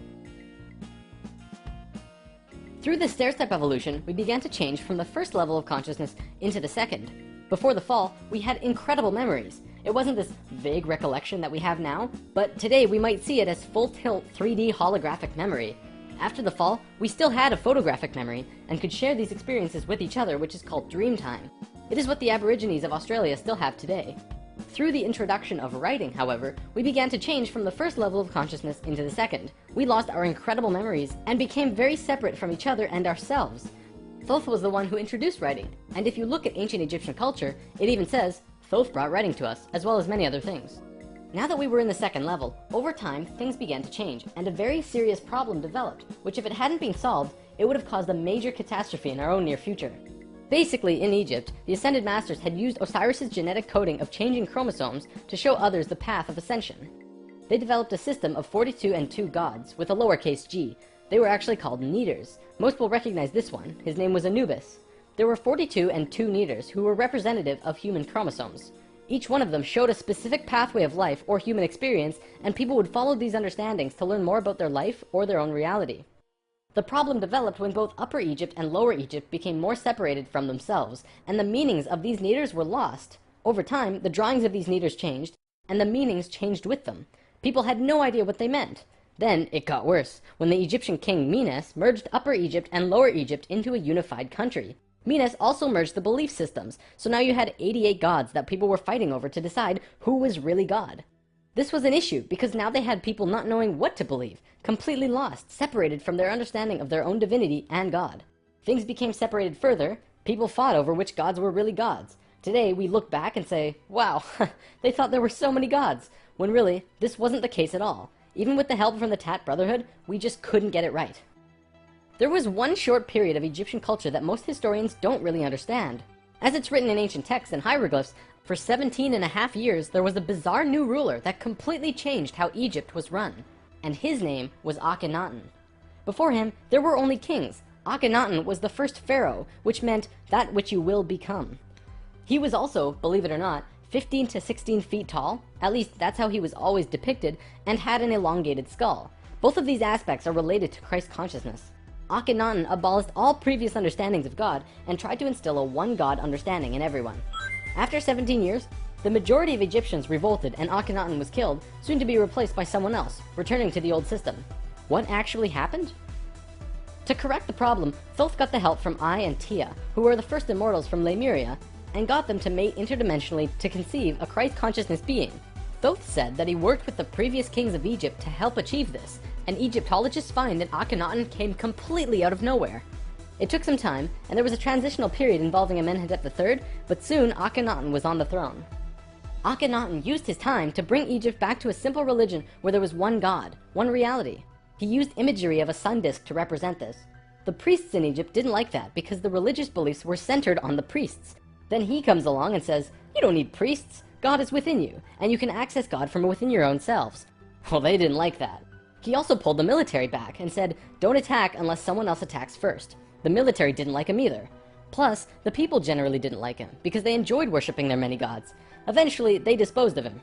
Through this stair-step evolution, we began to change from the first level of consciousness into the second. Before the fall, we had incredible memories. It wasn't this vague recollection that we have now, but today we might see it as full-tilt 3D holographic memory. After the fall, we still had a photographic memory, and could share these experiences with each other, which is called dream time. It is what the Aborigines of Australia still have today. Through the introduction of writing, however, we began to change from the first level of consciousness into the second. We lost our incredible memories, and became very separate from each other and ourselves. Thoth was the one who introduced writing, and if you look at ancient Egyptian culture, it even says, Thoth brought writing to us, as well as many other things. Now that we were in the second level, over time, things began to change, and a very serious problem developed, which if it hadn't been solved, it would have caused a major catastrophe in our own near future. Basically, in Egypt, the Ascended Masters had used Osiris's genetic coding of changing chromosomes to show others the path of ascension. They developed a system of 42 and 2 gods, with a lowercase g. They were actually called Neters. Most will recognize this one. His name was Anubis. There were 42 and 2 Neters who were representative of human chromosomes. Each one of them showed a specific pathway of life or human experience, and people would follow these understandings to learn more about their life or their own reality. The problem developed when both Upper Egypt and Lower Egypt became more separated from themselves, and the meanings of these Neters were lost. Over time, the drawings of these Neters changed, and the meanings changed with them. People had no idea what they meant. Then it got worse, when the Egyptian king Menes merged Upper Egypt and Lower Egypt into a unified country. Menes also merged the belief systems, so now you had 88 gods that people were fighting over to decide who was really God. This was an issue because now they had people not knowing what to believe, completely lost, separated from their understanding of their own divinity and God. Things became separated further, people fought over which gods were really gods. Today we look back and say, wow, they thought there were so many gods, when really, this wasn't the case at all. Even with the help from the Tat Brotherhood, we just couldn't get it right. There was one short period of Egyptian culture that most historians don't really understand. As it's written in ancient texts and hieroglyphs, for 17.5 years there was a bizarre new ruler that completely changed how Egypt was run. And his name was Akhenaten. Before him, there were only kings. Akhenaten was the first pharaoh, which meant that which you will become. He was also, believe it or not, 15 to 16 feet tall, at least that's how he was always depicted, and had an elongated skull. Both of these aspects are related to Christ consciousness. Akhenaten abolished all previous understandings of God and tried to instill a one God understanding in everyone. After 17 years, the majority of Egyptians revolted and Akhenaten was killed, soon to be replaced by someone else, returning to the old system. What actually happened? To correct the problem, Thoth got the help from Ai and Tia, who were the first immortals from Lemuria, and got them to mate interdimensionally to conceive a Christ consciousness being. Thoth said that he worked with the previous kings of Egypt to help achieve this, and Egyptologists find that Akhenaten came completely out of nowhere. It took some time, and there was a transitional period involving Amenhotep III, but soon Akhenaten was on the throne. Akhenaten used his time to bring Egypt back to a simple religion where there was one God, one reality. He used imagery of a sun disk to represent this. The priests in Egypt didn't like that because the religious beliefs were centered on the priests. Then he comes along and says, you don't need priests, God is within you, and you can access God from within your own selves. Well, they didn't like that. He also pulled the military back and said, don't attack unless someone else attacks first. The military didn't like him either. Plus, the people generally didn't like him because they enjoyed worshipping their many gods. Eventually, they disposed of him.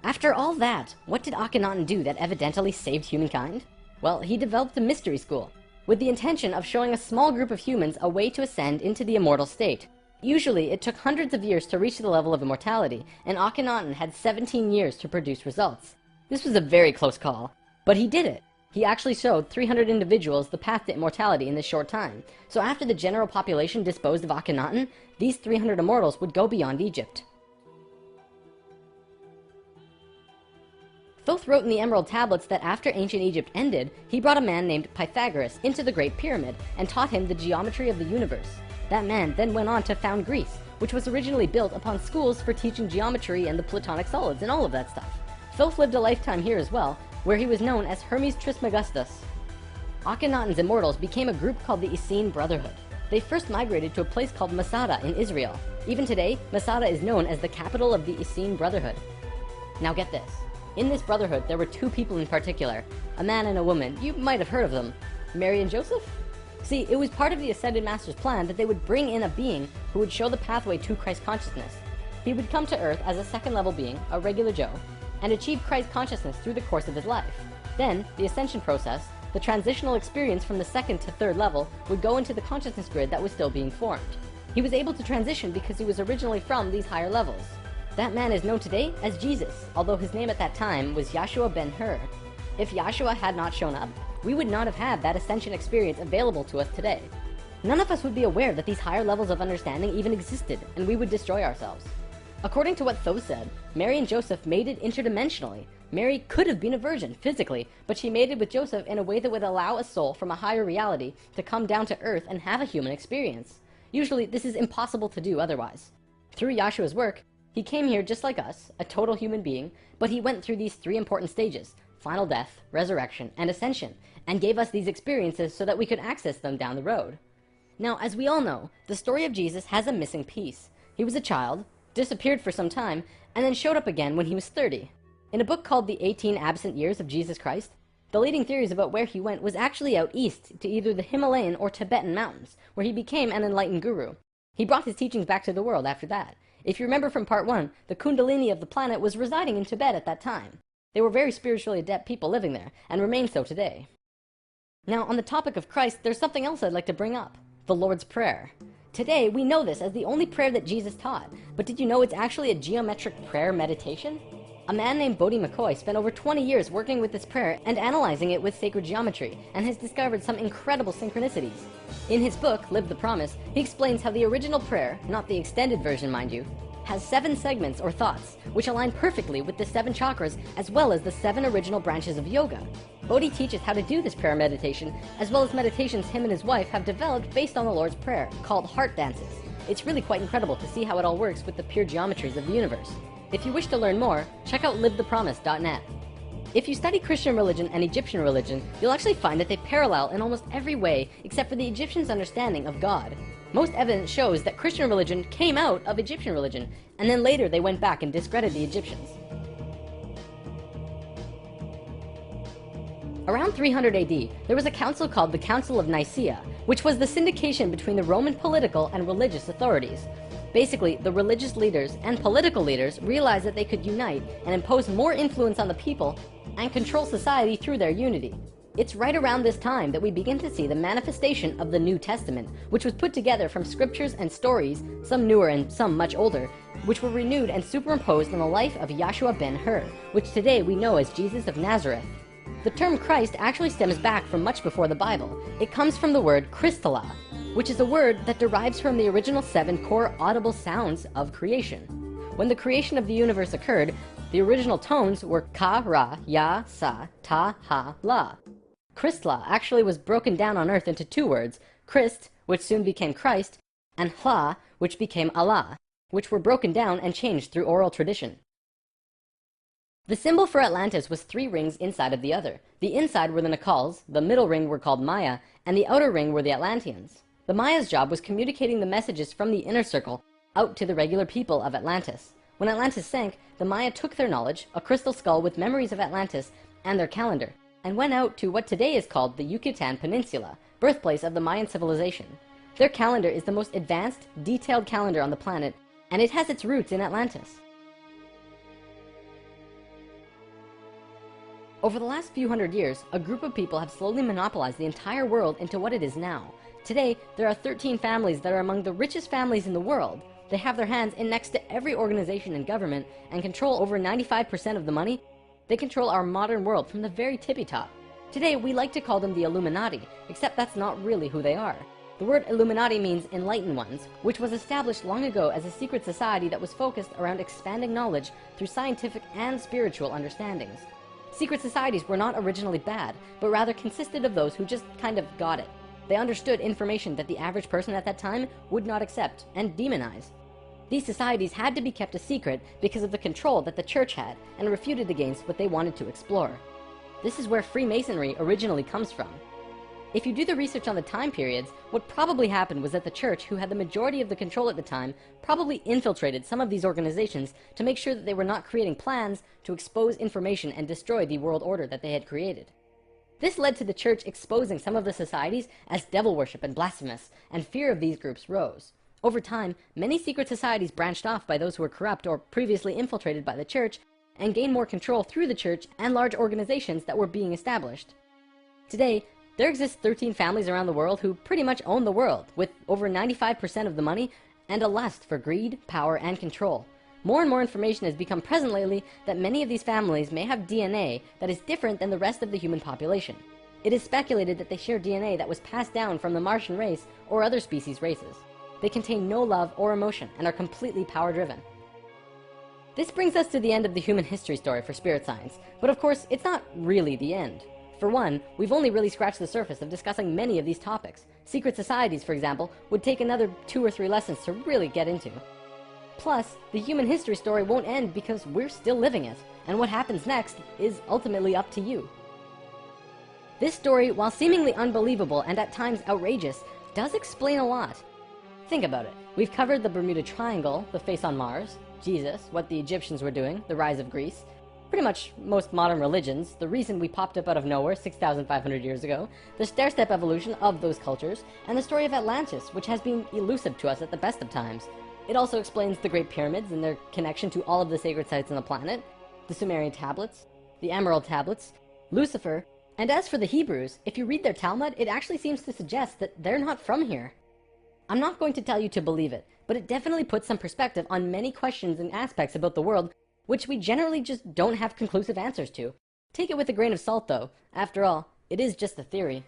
After all that, what did Akhenaten do that evidently saved humankind? Well, he developed a mystery school, with the intention of showing a small group of humans a way to ascend into the immortal state. Usually, it took hundreds of years to reach the level of immortality, and Akhenaten had 17 years to produce results. This was a very close call, but he did it. He actually showed 300 individuals the path to immortality in this short time. So after the general population disposed of Akhenaten, these 300 immortals would go beyond Egypt. Thoth wrote in the Emerald Tablets that after ancient Egypt ended, he brought a man named Pythagoras into the Great Pyramid and taught him the geometry of the universe. That man then went on to found Greece, which was originally built upon schools for teaching geometry and the Platonic solids and all of that stuff. Thoth lived a lifetime here as well, where he was known as Hermes Trismegistus. Akhenaten's immortals became a group called the Essene Brotherhood. They first migrated to a place called Masada in Israel. Even today, Masada is known as the capital of the Essene Brotherhood. Now get this. In this brotherhood, there were two people in particular, a man and a woman. You might have heard of them. Mary and Joseph? See, it was part of the Ascended Master's plan that they would bring in a being who would show the pathway to Christ consciousness. He would come to Earth as a second-level being, a regular Joe, and achieve Christ consciousness through the course of his life. Then, the ascension process, the transitional experience from the second to third level, would go into the consciousness grid that was still being formed. He was able to transition because he was originally from these higher levels. That man is known today as Jesus, although his name at that time was Yahshua ben Hur. If Yahshua had not shown up, we would not have had that ascension experience available to us today. None of us would be aware that these higher levels of understanding even existed, and we would destroy ourselves. According to what Thoth said, Mary and Joseph mated interdimensionally. Mary could have been a virgin, physically, but she mated with Joseph in a way that would allow a soul from a higher reality to come down to Earth and have a human experience. Usually, this is impossible to do otherwise. Through Yahshua's work, he came here just like us, a total human being, but he went through these three important stages: final death, resurrection, and ascension, and gave us these experiences so that we could access them down the road. Now, as we all know, the story of Jesus has a missing piece. He was a child, disappeared for some time, and then showed up again when he was 30. In a book called The 18 Absent Years of Jesus Christ, the leading theories about where he went was actually out east to either the Himalayan or Tibetan mountains, where he became an enlightened guru. He brought his teachings back to the world after that. If you remember from part 1, the Kundalini of the planet was residing in Tibet at that time. They were very spiritually adept people living there, and remain so today. Now, on the topic of Christ, there's something else I'd like to bring up: the Lord's Prayer. Today, we know this as the only prayer that Jesus taught, but did you know it's actually a geometric prayer meditation? A man named Bodhi McCoy spent over 20 years working with this prayer and analyzing it with sacred geometry, and has discovered some incredible synchronicities. In his book, Live the Promise, he explains how the original prayer, not the extended version mind you, has 7 segments or thoughts, which align perfectly with the 7 chakras as well as the 7 original branches of yoga. Bodhi teaches how to do this prayer meditation, as well as meditations him and his wife have developed based on the Lord's Prayer, called heart dances. It's really quite incredible to see how it all works with the pure geometries of the universe. If you wish to learn more, check out livethepromise.net. If you study Christian religion and Egyptian religion, you'll actually find that they parallel in almost every way except for the Egyptians' understanding of God. Most evidence shows that Christian religion came out of Egyptian religion, and then later they went back and discredited the Egyptians. Around 300 AD, there was a council called the Council of Nicaea, which was the syndication between the Roman political and religious authorities. Basically, the religious leaders and political leaders realized that they could unite and impose more influence on the people and control society through their unity. It's right around this time that we begin to see the manifestation of the New Testament, which was put together from scriptures and stories, some newer and some much older, which were renewed and superimposed on the life of Yahshua ben Hur, which today we know as Jesus of Nazareth. The term Christ actually stems back from much before the Bible. It comes from the word Christala, which is a word that derives from the original 7 core audible sounds of creation. When the creation of the universe occurred, the original tones were ka, ra, ya, sa, ta, ha, la. Christla actually was broken down on earth into 2 words: Christ, which soon became Christ, and Hla, which became Allah, which were broken down and changed through oral tradition. The symbol for Atlantis was 3 rings inside of the other. The inside were the Nakals, the middle ring were called Maya, and the outer ring were the Atlanteans. The Maya's job was communicating the messages from the inner circle out to the regular people of Atlantis. When Atlantis sank, the Maya took their knowledge, a crystal skull with memories of Atlantis, and their calendar. and went out to what today is called the Yucatan Peninsula, birthplace of the Mayan civilization. Their calendar is the most advanced, detailed calendar on the planet, and it has its roots in Atlantis. Over the last few hundred years, a group of people have slowly monopolized the entire world into what it is now. Today, there are 13 families that are among the richest families in the world. They have their hands in next to every organization and government and control over 95% of the money. They control our modern world from the very tippy top. Today, we like to call them the Illuminati, except that's not really who they are. The word Illuminati means enlightened ones, which was established long ago as a secret society that was focused around expanding knowledge through scientific and spiritual understandings. Secret societies were not originally bad, but rather consisted of those who just kind of got it. They understood information that the average person at that time would not accept and demonize. These societies had to be kept a secret because of the control that the church had and refuted against what they wanted to explore. This is where Freemasonry originally comes from. If you do the research on the time periods, what probably happened was that the church, who had the majority of the control at the time, probably infiltrated some of these organizations to make sure that they were not creating plans to expose information and destroy the world order that they had created. This led to the church exposing some of the societies as devil worship and blasphemous, and fear of these groups rose. Over time, many secret societies branched off by those who were corrupt or previously infiltrated by the church, and gained more control through the church and large organizations that were being established. Today, there exist 13 families around the world who pretty much own the world, with over 95% of the money and a lust for greed, power, and control. More and more information has become present lately that many of these families may have DNA that is different than the rest of the human population. It is speculated that they share DNA that was passed down from the Martian race or other species races. They contain no love or emotion and are completely power-driven. This brings us to the end of the human history story for spirit science, but of course, it's not really the end. For one, we've only really scratched the surface of discussing many of these topics. Secret societies, for example, would take another 2 or 3 lessons to really get into. Plus, the human history story won't end because we're still living it, and what happens next is ultimately up to you. This story, while seemingly unbelievable and at times outrageous, does explain a lot. Think about it. We've covered the Bermuda Triangle, the face on Mars, Jesus, what the Egyptians were doing, the rise of Greece, pretty much most modern religions, the reason we popped up out of nowhere 6,500 years ago, the stair-step evolution of those cultures, and the story of Atlantis, which has been elusive to us at the best of times. It also explains the Great Pyramids and their connection to all of the sacred sites on the planet, the Sumerian tablets, the Emerald tablets, Lucifer, and as for the Hebrews, if you read their Talmud, it actually seems to suggest that they're not from here. I'm not going to tell you to believe it, but it definitely puts some perspective on many questions and aspects about the world which we generally just don't have conclusive answers to. Take it with a grain of salt though. After all, it is just a theory.